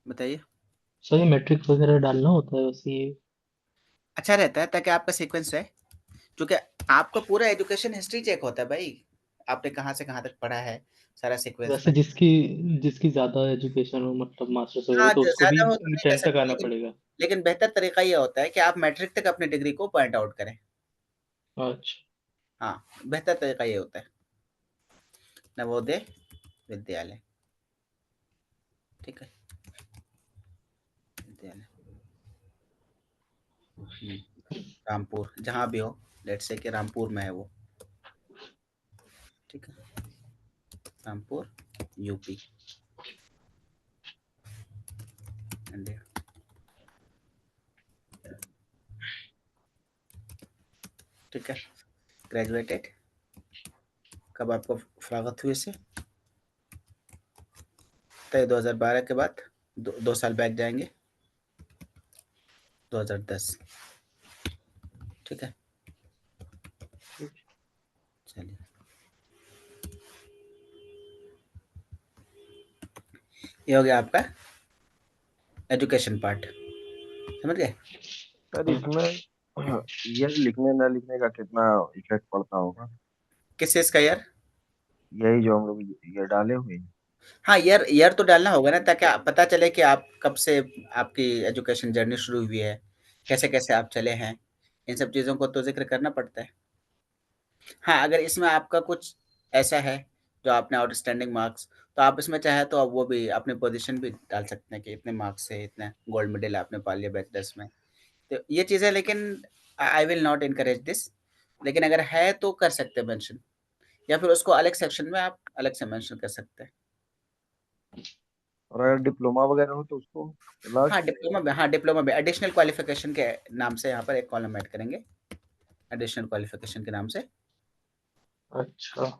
Speaker 2: बताइए?
Speaker 1: सर ये मैट्रिक वगैरह डालना होता है वैसे ये?
Speaker 2: अच्छा रहता है ताकि आपका सीक्वेंस रहे, क्योंकि आपका पूरा एजुकेशन हिस्ट्री चेक होता है भाई, आपने कहाँ से कहाँ तक पढ़ा है, सारा सीक्वेंस
Speaker 1: वैसे
Speaker 2: में।
Speaker 1: जिसकी जिसकी ज्यादा एजुकेशन हो मतलब मास्टर्स वगैरह
Speaker 2: हाँ,
Speaker 1: तो
Speaker 2: ज
Speaker 1: उसको भी
Speaker 2: ज़्यादा हो तो नहीं कर
Speaker 1: 10 तक
Speaker 2: सकते,
Speaker 1: आना
Speaker 2: लेकिन
Speaker 1: पड़ेगा?
Speaker 2: बेहतर तरीका ये होता है कि आप मैट्रिक तक अपनी डिग्री को पॉइंट आउट करें।
Speaker 1: अच्छा।
Speaker 2: हाँ, बेहतर तरीका ये होता है। नवोदय विद्यालय, ठीक है? विद्यालय, रामपुर, जहाँ भी हो, लेट्स से कि रामपुर में है वो, ठीक है? Rampur, UP, India. ठीक है? ग्रेजुएटेड, कब आपको फरागत हुई इससे? तो 2012 के बाद 2 साल बैक जाएँगे, 2010, ठीक है? चलिए, ये हो गया आपका एजुकेशन पार्ट, समझ गए?
Speaker 3: सर इसमें ईयर लिखने न लिखने का कितना इफेक्ट पड़ता होगा?
Speaker 2: किस चीज़ का ईयर?
Speaker 3: यही जो हम लोग ईयर डाले हुए हैं।
Speaker 2: हाँ, ईयर ईयर तो डालना होगा ना, ताकि पता चले कि आप कब से आपकी एजुकेशन जर्नी शुरू हुई है, कैसे-कैसे आप चले हैं, इन सब चीज़ों को तो ज़िक्र करना पड़ता है। हाँ, अगर इसमें आपका कुछ ऐसा है, जो आपने आउटस्टैंडिंग मार्क्स, तो आप इसमें चाहे तो आप वो भी अपनी पोज़ीशन भी डाल सकते हैं कि इतने मार्क्स से इतने गोल्ड मेडल आपने पा लिया बैचलर्स में। तो ये चीज़ें, लेकिन I will not encourage this, लेकिन अगर है तो कर सकते हैं मेंशन, या फिर उसको अलग सेक्शन में आप अलग से मेंशन कर सकते हैं।
Speaker 3: और अगर डिप्लोमा वगैरह हो तो उसको अलग?
Speaker 2: हाँ, डिप्लोमा में एडिशनल क्वालिफ़िकेशन के नाम से यहाँ पर एक कॉलम ऐड करेंगे, एडिशनल क्वालिफ़िकेशन के नाम से,
Speaker 1: अच्छा।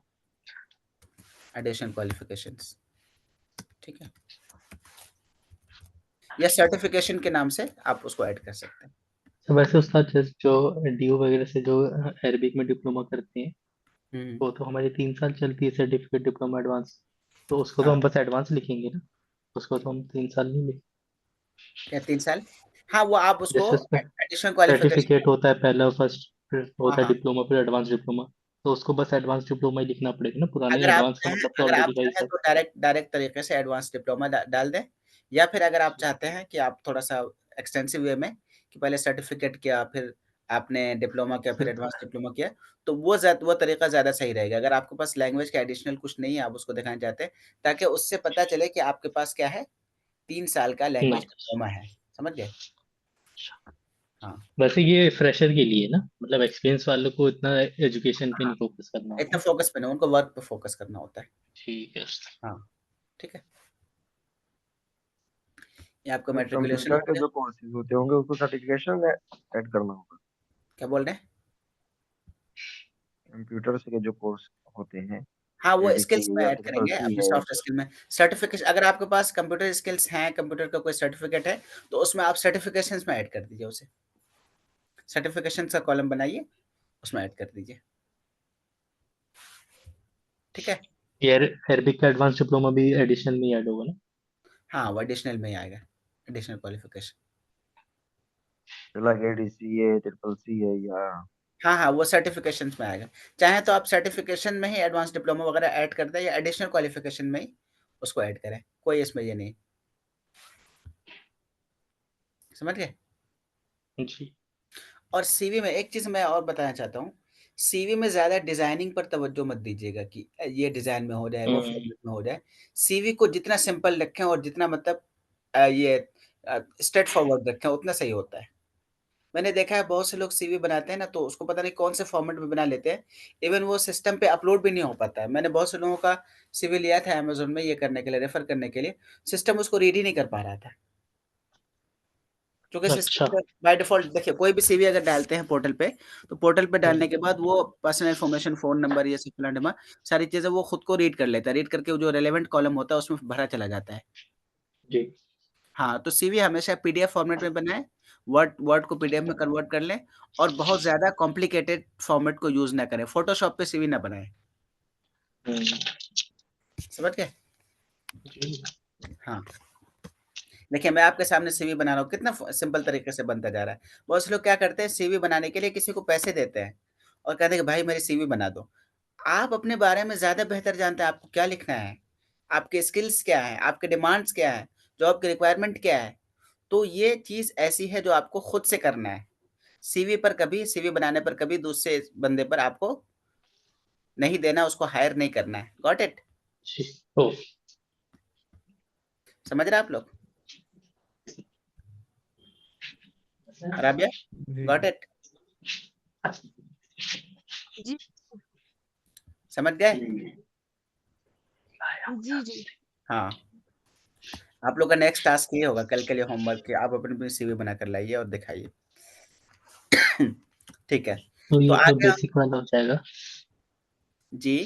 Speaker 2: एडिशनल क्वालिफ़िकेशंस, ठीक है? या सर्टिफ़िकेशन के नाम से आप उसको ऐड कर सकते हैं।
Speaker 1: तो वैसे उस्ताद जो डीयू वगैरह से जो अरबिक में डिप्लोमा करते हैं
Speaker 2: हुँ,
Speaker 1: वो तो हमारी 3 साल चलती है सर्टिफिकेट डिप्लोमा एडवांस। तो उसको तो
Speaker 2: हाँ,
Speaker 1: हम बस एडवांस लिखेंगे ना, उसको तो हम 3 साल नहीं लिखेंगे?
Speaker 2: क्या 3 साल? हाँ, वो आप उसको
Speaker 1: जैसे उसमें
Speaker 2: एडिशनल क्वालिफ़िकेशन,
Speaker 1: सर्टिफिकेट होता है पहला, फर्स्ट, फिर
Speaker 2: हाँ,
Speaker 1: होता है
Speaker 2: हाँ।
Speaker 1: डिप्लोमा, फिर एडवांस डिप्लोमा। तो उसको बस एडवांस डिप्लोमा ही लिखना पड़ेगा ना, पुराने एडवांस का मतलब तो
Speaker 2: अगर आप
Speaker 1: ऑलरेडी है ही
Speaker 2: चाहें
Speaker 1: सब।
Speaker 2: तो डायरेक्ट डायरेक्ट तरीके से एडवांस डिप्लोमा डाल दें, या फिर अगर आप चाहते हैं कि आप थोड़ा-सा एक्सटेंसिव वे में, कि पहले सर्टिफ़िकेट किया, फिर आपने डिप्लोमा किया, फिर एडवांस डिप्लोमा किया, तो वो तरीका ज़्यादा सही रहेगा। अगर आपके पास लैंग्वेज का एडिशनल कुछ नहीं है, आप उसको दिखाना चाहते हैं, ताकि उससे पता चले कि आपके पास क्या है, 3 साल का लैंग्वेज
Speaker 1: मास्टर्स।
Speaker 2: डिप्लोमा है। समझ गए? हाँ,
Speaker 1: वैसे ये फ्रेशर के लिए ना, मतलब एक्सपीरियंस वालों को इतना एजुकेशन पे
Speaker 2: हाँ,
Speaker 1: नहीं फोकस करना होता
Speaker 2: इतना
Speaker 1: है।
Speaker 2: फ़ोकस पे नहीं, उनको वर्क पे फ़ोकस करना होता है।
Speaker 1: ठीक है।
Speaker 2: हाँ, ठीक है? ये आपका
Speaker 3: तो
Speaker 2: मैट्रिकुलेशन
Speaker 3: कंप्यूटर
Speaker 2: हो
Speaker 3: के
Speaker 2: गया।
Speaker 3: जो कोर्सेज होते होंगे उसको सर्टिफिकेशन में ऐड करना होगा?
Speaker 2: क्या बोल रहे हैं?
Speaker 3: कंप्यूटर से के जो कोर्स होते हैं,
Speaker 2: हाँ, वो
Speaker 3: एडीसी
Speaker 2: स्किल्स में
Speaker 3: या
Speaker 2: ऐड
Speaker 3: ट्रिपल
Speaker 2: करेंगे
Speaker 3: सी
Speaker 2: अपने
Speaker 3: है।
Speaker 2: सॉफ्ट स्किल में। सर्टिफ़िकेशन, अगर आपके पास कंप्यूटर स्किल्स हैं, कंप्यूटर का कोई सर्टिफ़िकेट है, तो उसमें आप सर्टिफ़िकेशंस में ऐड कर दीजिए उसे। सर्टिफ़िकेशंस का कॉलम बनाइए, उसमें ऐड कर दीजिए। ठीक है?
Speaker 1: ये अरबिक का एडवांस डिप्लोमा भी एडिशनल में ही ऐड होगा ना?
Speaker 2: हाँ, वो एडिशनल में ही आएगा, एडिशनल क्वालिफ़िकेशन।
Speaker 3: लाइक एडीसी है, ट्रिपल सी है, या
Speaker 2: हाँ, हाँ, वो सर्टिफ़िकेशंस में आएगा। चाहें तो आप सर्टिफ़िकेशन में ही एडवांस डिप्लोमा वगैरह ऐड कर दें, या एडिशनल क्वालिफ़िकेशन में ही उसको ऐड करें। कोई इसमें ये नहीं, समझ गए?
Speaker 1: जी।
Speaker 2: और सीवी में एक चीज़ मैं और बताना चाहता हूँ, सीवी में ज़्यादा डिज़ाइनिंग पर तवज्जो मत दीजिएगा कि ये डिज़ाइन में हो जाए, वो
Speaker 1: हम्म।
Speaker 2: फ़ॉर्मेट में हो जाए। सीवी को जितना सिंपल रखें और जितना मतलब स्ट्रेट फॉरवर्ड रखें, उतना सही होता है। मैंने देखा है बहुत से लोग सीवी बनाते हैं ना, तो उसको पता नहीं कौन से फ़ॉर्मेट में बना लेते हैं, इवन वो सिस्टम पे अपलोड भी नहीं हो पाता है। मैंने बहुत से लोगों का सीवी लिया था अमेज़न में ये करने के लिए, रेफ़र करने के लिए, सिस्टम उसको रीड ही नहीं कर पा रहा था। क्योंकि सिस्टम
Speaker 1: अच्छा।
Speaker 2: पे बाय डिफ़ॉल्ट देखिए, कोई भी सीवी अगर डालते हैं पोर्टल पे, तो पोर्टल पे
Speaker 1: हम्म।
Speaker 2: डालने के बाद वो पर्सनल इन्फॉर्मेशन, फ़ोन नंबर, ये सब फलाना-ढिमाक सारी चीज़ें वो खुद को रीड कर लेता है। रीड करके वो जो रिलेवेंट कॉलम होता है उसमें भरा चला जाता है।
Speaker 1: जी।
Speaker 2: हाँ, तो सीवी हमेशा पीडीएफ फॉर्मेट में बनाएँ, वर्ड वर्ड को पीडीएफ में कन्वर्ट कर लें, और बहुत ज़्यादा कॉम्प्लिकेटेड फॉर्मेट को यूज़ ना करें। फ़ोटोशॉप पे सीवी ना बनाएँ।
Speaker 1: हम्म।
Speaker 2: समझ गए?
Speaker 1: जी।
Speaker 2: हाँ, देखिए मैं आपके सामने सीवी बना रहा हूँ, कितना सिंपल तरीके से बनता जा रहा है। बहुत से लोग क्या करते हैं, सीवी बनाने के लिए किसी को पैसे देते हैं और कहते हैं कि भाई मेरी सीवी बना दो। आप अपने बारे में ज़्यादा बेहतर जानते हैं आपको क्या लिखना है, आपके स्किल्स क्या हैं, आपके डिमांड्स क्या हैं, जॉब की रिक्वायरमेंट क्या है। तो ये चीज़ ऐसी है जो आपको खुद से करना है। सीवी बनाने पर कभी दूसरे बंदे पर आपको नहीं देना, उसको हायर नहीं करना है। Got it?
Speaker 1: जी। ओ।
Speaker 2: समझ रहे हैं आप लोग? Rabia,
Speaker 3: ji
Speaker 2: got it?
Speaker 4: जी
Speaker 2: समझ गए?
Speaker 4: जी जी
Speaker 2: हाँ। आप लोग का नेक्स्ट टास्क ये होगा कल के लिए होमवर्क कि आप अपनी सीवी बनाकर लाइए और दिखाइए। ठीक है,
Speaker 1: तो
Speaker 2: तो
Speaker 1: ये तो
Speaker 2: आगे हम
Speaker 1: बेसिक वाला हो जाएगा।
Speaker 2: जी,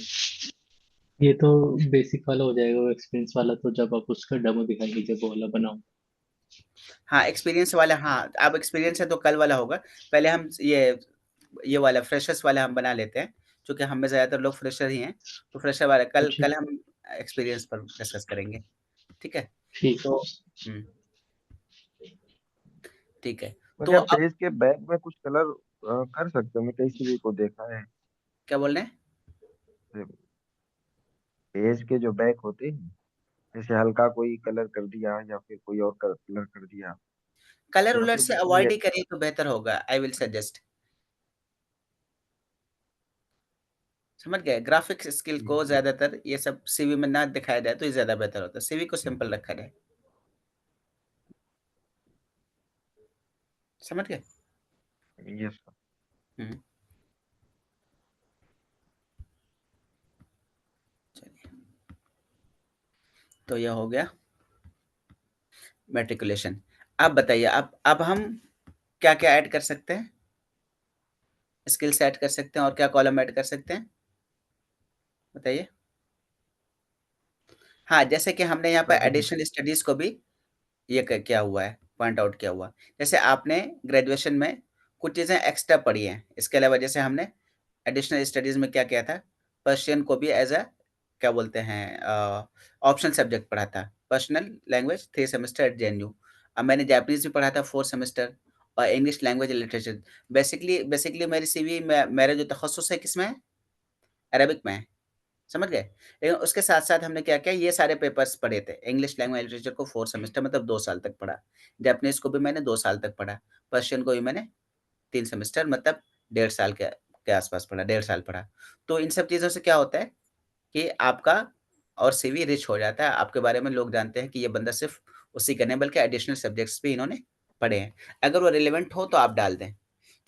Speaker 1: ये तो बेसिक वाला हो जाएगा, वो एक्सपीरियंस वाला तो जब आप उसका डेमो दिखाएंगे जब वो वाला बनाओ।
Speaker 2: हाँ, एक्सपीरियंस वाला, हाँ, अब एक्सपीरियंस है तो कल वाला होगा। पहले हम ये वाला फ्रेशर्स वाला हम बना लेते हैं, चूँकि हम में ज़्यादातर लोग फ्रेशर ही हैं, तो फ्रेशर वाला कल
Speaker 1: जी।
Speaker 2: कल हम एक्सपीरियंस पर डिस्कस करेंगे, ठीक है?
Speaker 1: ठीक
Speaker 2: तो
Speaker 1: है।
Speaker 2: हुँ, ठीक है।
Speaker 3: तो
Speaker 2: तो
Speaker 3: क्या
Speaker 2: अब
Speaker 3: पेज के बैक में कुछ कलर कर सकते हो? मैं कई सीवी को देखा है,
Speaker 2: क्या बोल रहे हैं?
Speaker 3: पेज के जो बैक होते हैं, जैसे हल्का कोई कलर कर दिया या फिर कोई और कलर कर दिया, या
Speaker 2: कलर-वलर
Speaker 3: फिर
Speaker 2: से
Speaker 3: बिल्कुल ही
Speaker 2: अवॉइड ही करिए तो बेहतर होगा, आई विल सजेस्ट। समझ गए? ग्राफिक्स स्किल को ज़्यादातर ये सब सीवी में ना दिखाया जाए तो ये ज़्यादा बेहतर होता है, सीवी को सिंपल रखा जाए। समझ गए?
Speaker 3: Yes sir.
Speaker 2: हुँ। चलिए, तो ये हो गया मैट्रिकुलेशन। अब बताइए अब हम क्या-क्या ऐड कर सकते हैं? स्किल्स ऐड कर सकते हैं और क्या कॉलम ऐड कर सकते हैं? बताइए? हाँ, जैसे कि हमने यहाँ पे एडिशनल स्टडीज़ को भी ये क किया हुआ है, पॉइंट आउट किया हुआ है। जैसे आपने ग्रेजुएशन में कुछ चीज़ें एक्स्ट्रा पढ़ी हैं, इसके अलावा जैसे हमने एडिशनल स्टडीज़ में क्या किया था, पर्शियन को भी एज़ अ क्या बोलते हैं ऑप्शनल सब्जेक्ट पढ़ा था। Personal language 3 semester at JNU. अब मैंने जापानीज़ भी पढ़ा था 4 सेमेस्टर और English language and literature. Basically मेरी सीवी में मेरा जो तख़स्सुस है किसमें है? अरेबिक में है। समझ गए? लेकिन उसके साथ-साथ हमने क्या किया, ये सारे पेपर्स पढ़े थे। इंग्लिश लैंग्वेज लिटरेचर को 4 सेमेस्टर मतलब 2 साल तक पढ़ा। जापानीज़ को भी मैंने 2 साल तक पढ़ा। पर्शियन को भी मैंने 3 सेमेस्टर मतलब डेढ़ साल के आस-पास पढ़ा, डेढ़ साल पढ़ा। तो इन सब चीज़ों से क्या होता है कि आपका और सीवी रिच हो जाता है। आपके बारे में लोग जानते हैं कि ये बंदा सिर्फ़ उसी का नहीं बल्कि एडिशनल सब्जेक्ट्स भी इन्होंने पढ़े हैं। अगर वो रिलेवेंट हो तो आप डाल दें।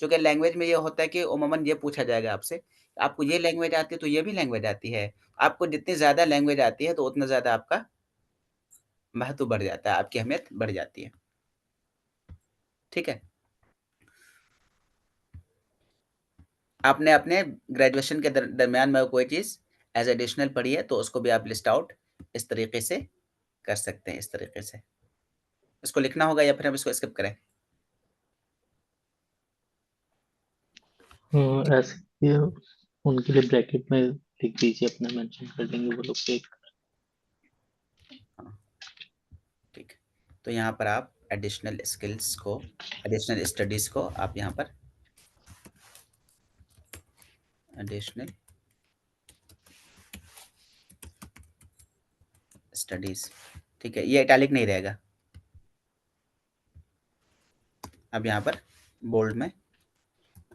Speaker 2: क्योंकि लैंग्वेज में ये होता है कि अमूमन ये पूछा जाएगा आपसे, आपको ये लैंग्वेज आती है तो ये भी लैंग्वेज आती है। आपको जितनी ज़्यादा लैंग्वेज आती है तो उतना ज़्यादा आपका महत्व बढ़ जाता है, आपकी अहमियत बढ़ जाती है। ठीक है? आपने अपने ग्रेजुएशन के दरमियान में कोई चीज़ एज़ एडिशनल पढ़ी है तो उसको भी आप लिस्ट आउट इस तरीके से कर सकते हैं, इस तरीके से। इसको लिखना होगा या फिर हम इसको स्किप करें?
Speaker 1: ऐसे ये उनके लिए ब्रैकेट में लिख दीजिए, अपना मेंशन कर देंगे वो लोग देख।
Speaker 2: हाँ, ठीक है। तो यहाँ पर आप एडिशनल स्टडीज़ को आप यहाँ पर एडिशनल स्टडीज़, ठीक है? ये इटैलिक नहीं रहेगा। अब यहाँ पर बोल्ड में,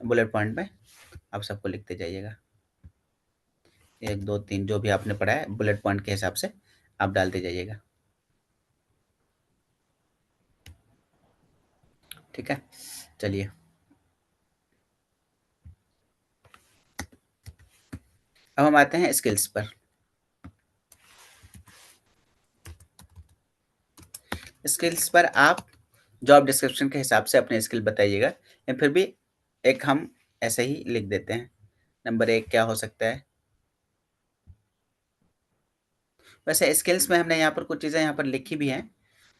Speaker 2: बुलेट पॉइंट में आप सबको लिखते जाइएगा। 1, 2, 3 जो भी आपने पढ़ा है बुलेट पॉइंट के हिसाब से आप डालते जाइएगा। ठीक है? चलिए। अब हम आते हैं स्किल्स पर। स्किल्स पर आप जॉब डिस्क्रिप्शन के हिसाब से अपने स्किल बताइएगा या फिर भी एक हम ऐसे ही लिख देते हैं। नंबर 1 क्या हो सकता है? वैसे स्किल्स में हमने यहाँ पर कुछ चीज़ें यहाँ पर लिखी भी हैं,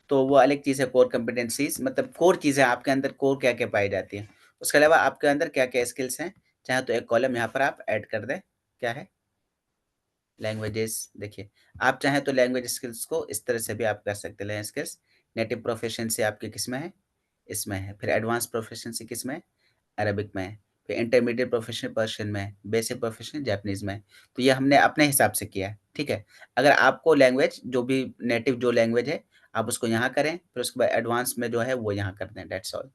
Speaker 2: तो वो अलग चीज़ है कोर कॉम्पिटेंसीज़ मतलब कोर चीज़ें आपके अंदर कोर क्या-क्या पाई जाती हैं। उसके अलावा आपके अंदर क्या-क्या स्किल्स हैं, चाहे तो एक कॉलम यहाँ पर आप ऐड कर दें। क्या है? लैंग्वेजेस देखिए, आप चाहें तो लैंग्वेज स्किल्स को इस तरह से भी आप कर सकते हैं। लैंग्वेज स्किल्स, नेटिव प्रोफिशिएंसी आपकी किस में है? इसमें है। फिर एडवांस प्रोफिशिएंसी किस में है? अरबिक में है। फिर इंटरमीडिएट प्रोफिशिएंट पर्शियन में है। बेसिक प्रोफिशिएंट जापानीज़ में है। तो ये हमने अपने हिसाब से किया है, ठीक है? अगर आपको लैंग्वेज जो भी नेटिव जो लैंग्वेज है, आप उसको यहाँ करें, फिर उसके बाद एडवांस में जो है वो यहाँ कर दें, दैट्स ऑल।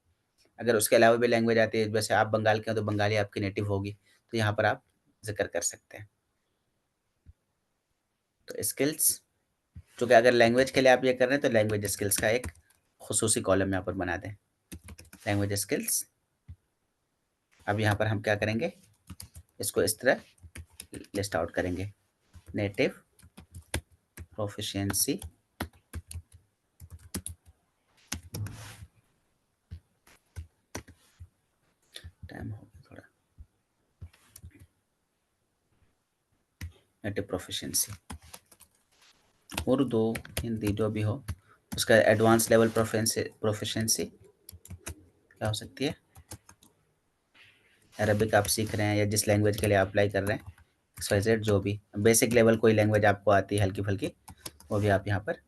Speaker 2: अगर उसके अलावा भी लैंग्वेज आती है, जैसे आप बंगाल के हैं तो बंगाली आपकी नेटिव होगी, तो यहाँ पर आप ज़िक्र कर सकते हैं। तो स्किल्स, चूँकि अगर लैंग्वेज के लिए आप ये कर रहे हैं तो लैंग्वेज स्किल्स का एक खुसूसी कॉलम यहाँ पर बना दें, लैंग्वेज स्किल्स। अब यहाँ पर हम क्या करेंगे, इसको इस तरह लिस्ट आउट करेंगे, नेटिव प्रोफिशिएंसी टाइम हो गया थोड़ा, नेटिव प्रोफिशिएंसी उर्दू हिंदी जो भी हो, उसका एडवांस लेवल प्रोफिशिएंसी क्या हो सकती है? अरबिक आप सीख रहे हैं या जिस लैंग्वेज के लिए आप अप्लाई कर रहे हैं, XYZ जो भी बेसिक लेवल कोई लैंग्वेज आपको आती है हल्की फुल्की, वो भी आप यहाँ पर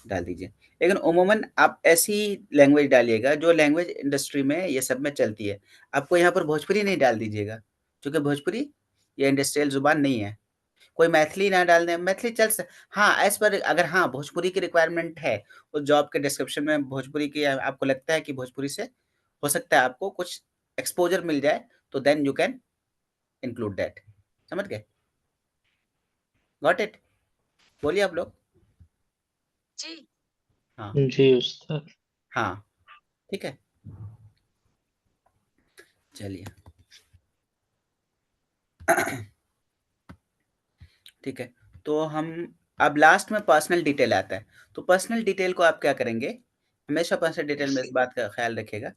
Speaker 2: डाल दीजिए। लेकिन उमूमन आप ऐसी लैंग्वेज डालिएगा जो लैंग्वेज इंडस्ट्री में ये सब में चलती है। आपको यहाँ पर भोजपुरी नहीं डाल दीजिएगा, क्योंकि भोजपुरी ये इंडस्ट्रियल ज़ुबान नहीं है। कोई मैथिली ना डाल दें, मैथिली चल स हाँ, एज़ पर अगर हाँ, भोजपुरी की रिक्वायरमेंट है, उस जॉब के डिस्क्रिप्शन में भोजपुरी की आपको लगता है कि भोजपुरी से हो सकता है आपको कुछ एक्सपोज़र मिल जाए, तो then you can include that. समझ गए? Got it? बोलिए आप लोग।
Speaker 4: जी।
Speaker 2: हाँ,
Speaker 1: जी उस्ताद।
Speaker 2: हाँ, ठीक है। चलिए। ठीक है, तो हम अब लास्ट में पर्सनल डिटेल आता है। तो पर्सनल डिटेल को आप क्या करेंगे, हमेशा पर्सनल डिटेल में इस बात का ख़्याल रखिएगा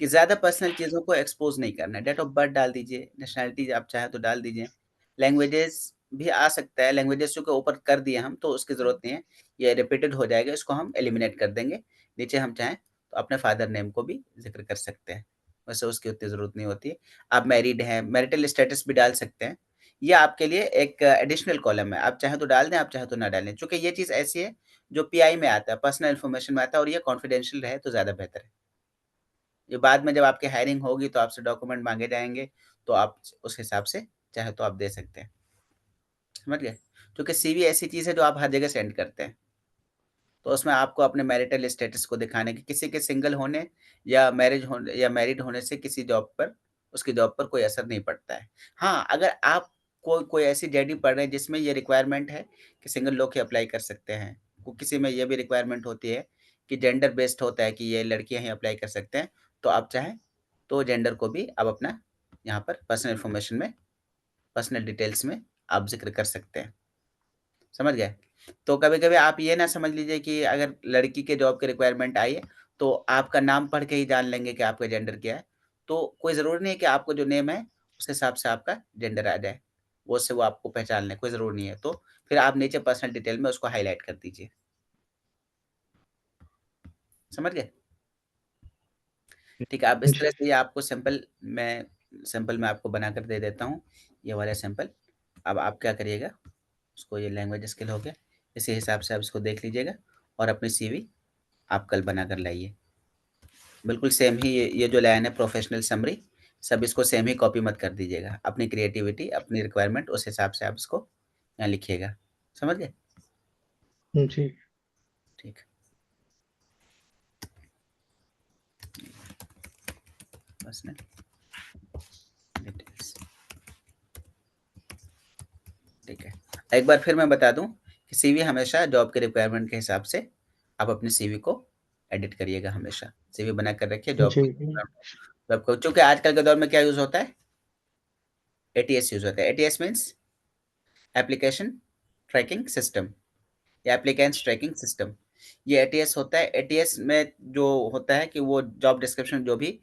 Speaker 2: कि ज़्यादा पर्सनल चीज़ों को एक्सपोज़ नहीं करना है। डेट ऑफ बर्थ डाल दीजिए, नेशनैलिटी आप चाहें तो डाल दीजिए। लैंग्वेजेज़ भी आ सकता है, लैंग्वेजेज़ के ऊपर कर दिए हम तो उसकी ज़रूरत नहीं है, ये रिपीटेड हो जाएगा, इसको हम एलिमिनेट कर देंगे। नीचे हम चाहें तो अपने फादर नेम को भी ज़िक्र कर सकते हैं, वैसे उसकी उतनी ज़रूरत नहीं होती है। आप मैरिड हैं, मैरिटल स्टेटस भी डाल सकते हैं। ये आपके लिए एक एडिशनल कॉलम है, आप चाहें तो डाल दें, आप चाहें तो ना डालें। चूँकि ये चीज़ ऐसी है जो पीआई में आता है, पर्सनल इन्फॉर्मेशन में आता है और ये कॉन्फिडेंशियल रहे तो ज़्यादा बेहतर है। ये बाद में जब आपकी हायरिंग होगी तो आपसे डॉक्यूमेंट माँगे जाएँगे, तो आप उस हिसाब से चाहे तो आप दे सकते हैं। समझ गए? क्योंकि सीवी ऐसी चीज़ है जो आप हर जगह सेंड करते हैं। तो उसमें आपको अपने मैरिटल स्टेटस को दिखाने की, किसी के सिंगल होने या मैरिज होने या मैरिड होने से किसी जॉब पर उसकी जॉब पर कोई असर नहीं पड़ता है। हाँ, अगर आप कोई ऐसी जेडी पढ़ रहे हैं जिसमें ये रिक्वायरमेंट है कि सिंगल लोग ही अप्लाई कर सकते हैं, को किसी में ये भी रिक्वायरमेंट होती है कि जेंडर बेस्ड होता है कि ये लड़कियाँ ही अप्लाई कर सकते हैं, तो आप चाहें तो जेंडर को भी आप अपना यहाँ पर पर्सनल इन्फॉर्मेशन में, पर्सनल डिटेल्स में आप ज़िक्र कर सकते हैं। समझ गए? तो कभी-कभी आप ये ना समझ लीजिए कि अगर लड़की के जॉब की रिक्वायरमेंट आई है, तो आपका नाम पढ़ के ही जान लेंगे कि आपका जेंडर क्या है। तो कोई ज़रूरी नहीं है कि आपको जो नेम है, उस हिसाब से आपका जेंडर आ जाए। वो उससे वो आपको पहचान लें, कोई ज़रूरी नहीं है। तो फिर आप नीचे पर्सनल डिटेल में उसको हाइलाइट कर दीजिए। समझ गए? ठीक है, अब इस तरह
Speaker 1: जी
Speaker 2: से ये आपको सैंपल मैं आपको बनाकर दे देता हूँ, ये वाला सैंपल। अब आप क्या करिएगा, उसको ये लैंग्वेज स्किल हो गया, इसी हिसाब से आप इसको देख लीजिएगा और अपनी सीवी आप कल बनाकर लाइए। बिल्कुल सेम ही ये जो लाइन है प्रोफेशनल समरी, सब इसको सेम ही कॉपी मत कर दीजिएगा। अपनी क्रिएटिविटी, अपनी रिक्वायरमेंट उस हिसाब से आप इसको यहाँ लिखिएगा। समझ गए?
Speaker 1: जी
Speaker 2: ठीक। बस ना डिटेल्स। ठीक है। एक बार फिर मैं बता दूँ कि सीवी हमेशा जॉब के रिक्वायरमेंट के हिसाब से आप अपनी सीवी को एडिट करिएगा हमेशा। सीवी बनाकर रखिए जॉब
Speaker 1: जी
Speaker 2: की जॉब को, चूँकि आजकल के दौर में क्या यूज़ होता है? एटीएस यूज़ होता है। ATS means application tracking system या एप्लीकेंट्स ट्रैकिंग सिस्टम। ये एटीएस होता है। एटीएस में जो होता है कि वो जॉब डिस्क्रिप्शन जो भी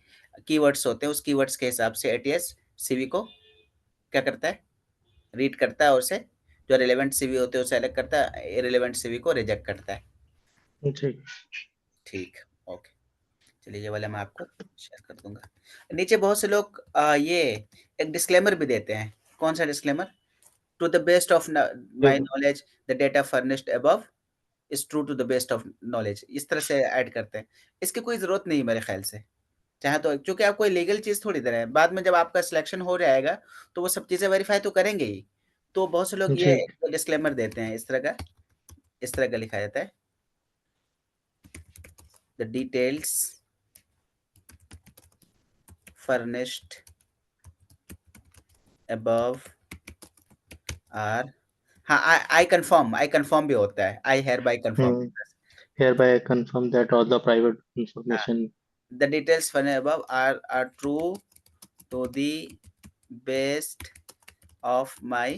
Speaker 2: कीवर्ड्स होते हैं, उस कीवर्ड्स के हिसाब से एटीएस सीवी को क्या करता है? रीड करता है और उसे जो रिलेवेंट सीवी होते हैं उसे अलग करता है, इर्रेलेवेंट सीवी को रिजेक्ट करता है।
Speaker 1: जी
Speaker 2: ठीक, ओके। चलिए ये वाला मैं आपको शेयर कर दूँगा। नीचे बहुत से लोग ये एक डिस्क्लेमर भी देते हैं। कौन सा disclaimer? To the best of my
Speaker 1: देखो,
Speaker 2: knowledge the data furnished above is true to the best of knowledge, इस तरह से ऐड करते हैं। इसकी कोई ज़रूरत नहीं है मेरे ख्याल से। चाहे तो क्योंकि आप कोई लीगल चीज़ थोड़ी दे रहे हैं, बाद में जब आपका सिलेक्शन हो जाएगा तो वो सब चीज़ें वेरीफाई तो करेंगे ही। तो बहुत से लोग ये
Speaker 1: जी
Speaker 2: डिस्क्लेमर देते हैं, इस तरह का लिखा जाता है, the details furnished above are, हाँ, आई कन्फर्म भी होता है, I hereby confirm.
Speaker 1: hereby I confirm that all the private
Speaker 2: हाँ,
Speaker 1: information
Speaker 2: the details furnished above are true to the best of my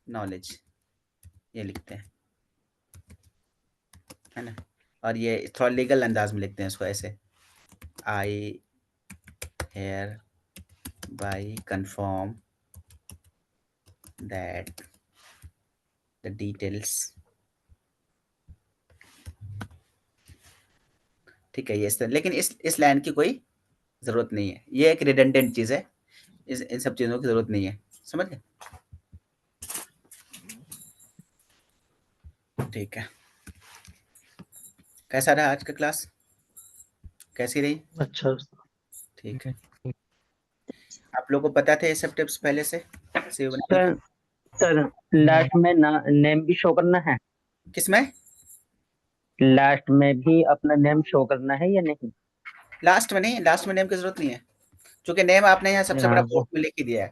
Speaker 2: knowledge, ये लिखते हैं, है ना। और ये थोड़ा लीगल अंदाज में लिखते हैं इसको ऐसे, I hereby confirm that the details, ठीक है। ये इस तरह, लेकिन इस लाइन की कोई ज़रूरत नहीं है, ये एक रिडंडेंट चीज़ है, इन सब चीज़ों की ज़रूरत नहीं है, समझ गए? ठीक है। कैसा रहा आज का क्लास? कैसी रही?
Speaker 1: अच्छा
Speaker 2: ठीक है। आप लोगों को पता थे ये सब टिप्स पहले से? सीवी बनाने
Speaker 5: सर सर लास्ट में नेम भी शो करना है?
Speaker 2: के? किसमें?
Speaker 5: लास्ट में भी अपना नेम शो करना है या नहीं?
Speaker 2: लास्ट में नहीं, लास्ट में नेम की ज़रूरत नहीं है, क्योंकि नेम आपने यहाँ सबसे बड़ा
Speaker 5: हाँ,
Speaker 2: बोल्ड में लिख ही दिया है।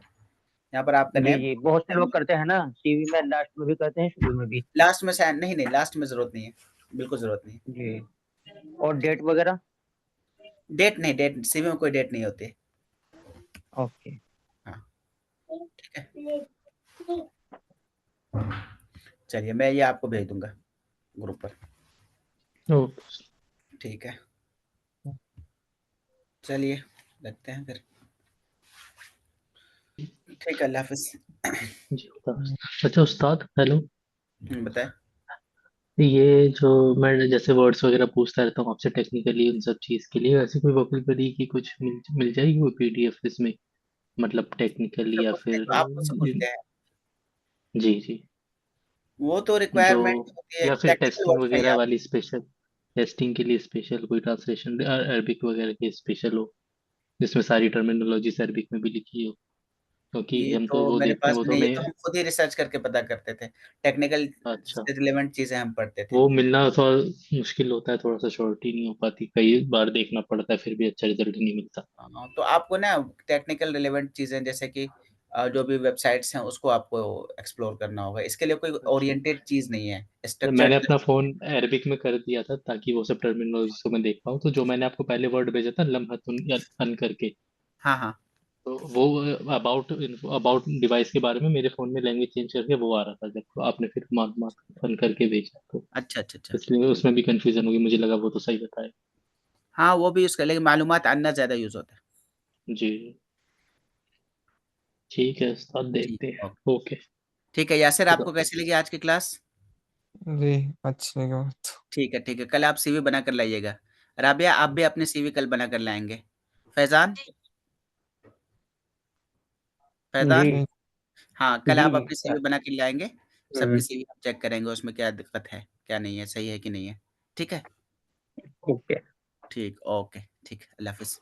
Speaker 2: यहाँ पर आपका
Speaker 5: जी
Speaker 2: नेम
Speaker 5: जी, बहुत से लोग करते हैं ना, सीवी में लास्ट में भी करते हैं, शुरू में भी।
Speaker 2: लास्ट में शायद नहीं, लास्ट में ज़रूरत नहीं है, बिल्कुल ज़रूरत नहीं है।
Speaker 5: जी, और डेट वगैरह?
Speaker 2: डेट नहीं, डेट सीवी में कोई डेट नहीं होती है।
Speaker 5: ओके।
Speaker 2: हाँ, ठीक है। चलिए, मैं ये आपको भेज दूँगा ग्रुप पर।
Speaker 1: ओके
Speaker 2: ठीक है। चलिए, रखते हैं फिर। ठीक है, अल्लाह हाफ़िज़।
Speaker 1: जी अच्छा उस्ताद हेलो,
Speaker 2: बताएँ?
Speaker 1: ये जो मैं जैसे वर्ड्स वगैरह पूछता रहता हूँ आपसे टेक्निकली उन सब चीज़ के लिए, ऐसी कोई वोकेबलरी की कुछ मिल जाएगी कोई पीडीएफ इसमें, मतलब टेक्निकली या
Speaker 2: पूछते
Speaker 1: फिर
Speaker 2: तो आप मुझसे पूछते हैं,
Speaker 1: जी जी,
Speaker 2: वो तो
Speaker 1: जो
Speaker 2: रिक्वायरमेंट होती है
Speaker 1: या फिर
Speaker 2: टेक्निकल
Speaker 1: टेस्टिंग
Speaker 2: वर्ड्स में ही
Speaker 1: वगैरह
Speaker 2: आप।
Speaker 1: वाली स्पेशल, टेस्टिंग के लिए स्पेशल कोई ट्रांसलेशन अरबिक वगैरह की स्पेशल हो जिसमें सारी टर्मिनोलॉजीज अरबिक में भी लिखी हो, क्योंकि
Speaker 2: ये
Speaker 1: हम
Speaker 2: तो
Speaker 1: तो वो
Speaker 2: मेरे
Speaker 1: देखते हैं
Speaker 2: पास
Speaker 1: वो
Speaker 2: में
Speaker 1: तो
Speaker 2: नहीं है,
Speaker 1: हमें।
Speaker 2: तो हम खुद ही रिसर्च करके पता करते थे। टेक्निकल
Speaker 1: अच्छा,
Speaker 2: से रिलेवेंट चीज़ें हम पढ़ते थे।
Speaker 1: वो मिलना थोड़ा मुश्किल होता है, थोड़ा सा श्योरिटी नहीं हो पाती, कई बार देखना पड़ता है फिर भी अच्छा रिजल्ट नहीं मिलता।
Speaker 2: तो आपको ना टेक्निकल रिलेवेंट चीज़ें जैसे कि जो भी वेबसाइट्स हैं उसको आपको एक्सप्लोर करना होगा। इसके लिए कोई
Speaker 1: अच्छा,
Speaker 2: ओरिएंटेड चीज़ नहीं है,
Speaker 1: तो मैंने
Speaker 2: स्ट्रक्चर्ड।
Speaker 1: अपना फोन अरबिक में कर दिया था ताकि वो सब टर्मिनोलॉजी को मैं देख पाऊँ, तो जो मैंने आपको पहले वर्ड भेजा था लम्हतुन या अन करके,
Speaker 2: हाँ, हाँ।
Speaker 1: तो वो अबाउट अबाउट डिवाइस के बारे में मेरे फोन में लैंग्वेज चेंज करके वो आ रहा था, जब आपने फिर मालूमात फन करके भेजा तो
Speaker 2: अच्छा, अच्छा, अच्छा।
Speaker 1: इसलिए उसमें भी कंफ्यूजन होगी, मुझे लगा वो तो सही बताया।
Speaker 2: हाँ, वो भी यूज़ कर, लेकिन मालूमात अन्ना ज़्यादा यूज़ होता है।
Speaker 1: जी ठीक है उस्ताद,
Speaker 2: ठीक,
Speaker 1: देखते हैं।
Speaker 2: ओके।
Speaker 1: ओके,
Speaker 2: ठीक है, यासिर
Speaker 1: खुदा
Speaker 2: आपको कैसी
Speaker 1: हाफिज।
Speaker 2: लगी आज की क्लास?
Speaker 6: जी, अच्छी लगी बहुत।
Speaker 2: ठीक है, ठीक है। कल आप सीवी बना कर लाइएगा। राबिया, आप भी अपनी सीवी कल बना कर लाएँगे। फैज़ान? फैज़ान?
Speaker 5: जी
Speaker 2: हाँ, कल
Speaker 5: जी
Speaker 2: आप
Speaker 5: जी
Speaker 2: अपनी
Speaker 5: सर।
Speaker 2: सीवी बना के लाएँगे। सबकी सीवी हम चेक करेंगे उसमें क्या दिक्कत है, क्या नहीं है, सही है कि नहीं है। ठीक है?
Speaker 5: ओके।
Speaker 2: ठीक, ओके, ठीक। अल्लाह हाफ़िज़।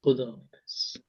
Speaker 1: खुदा हाफिज।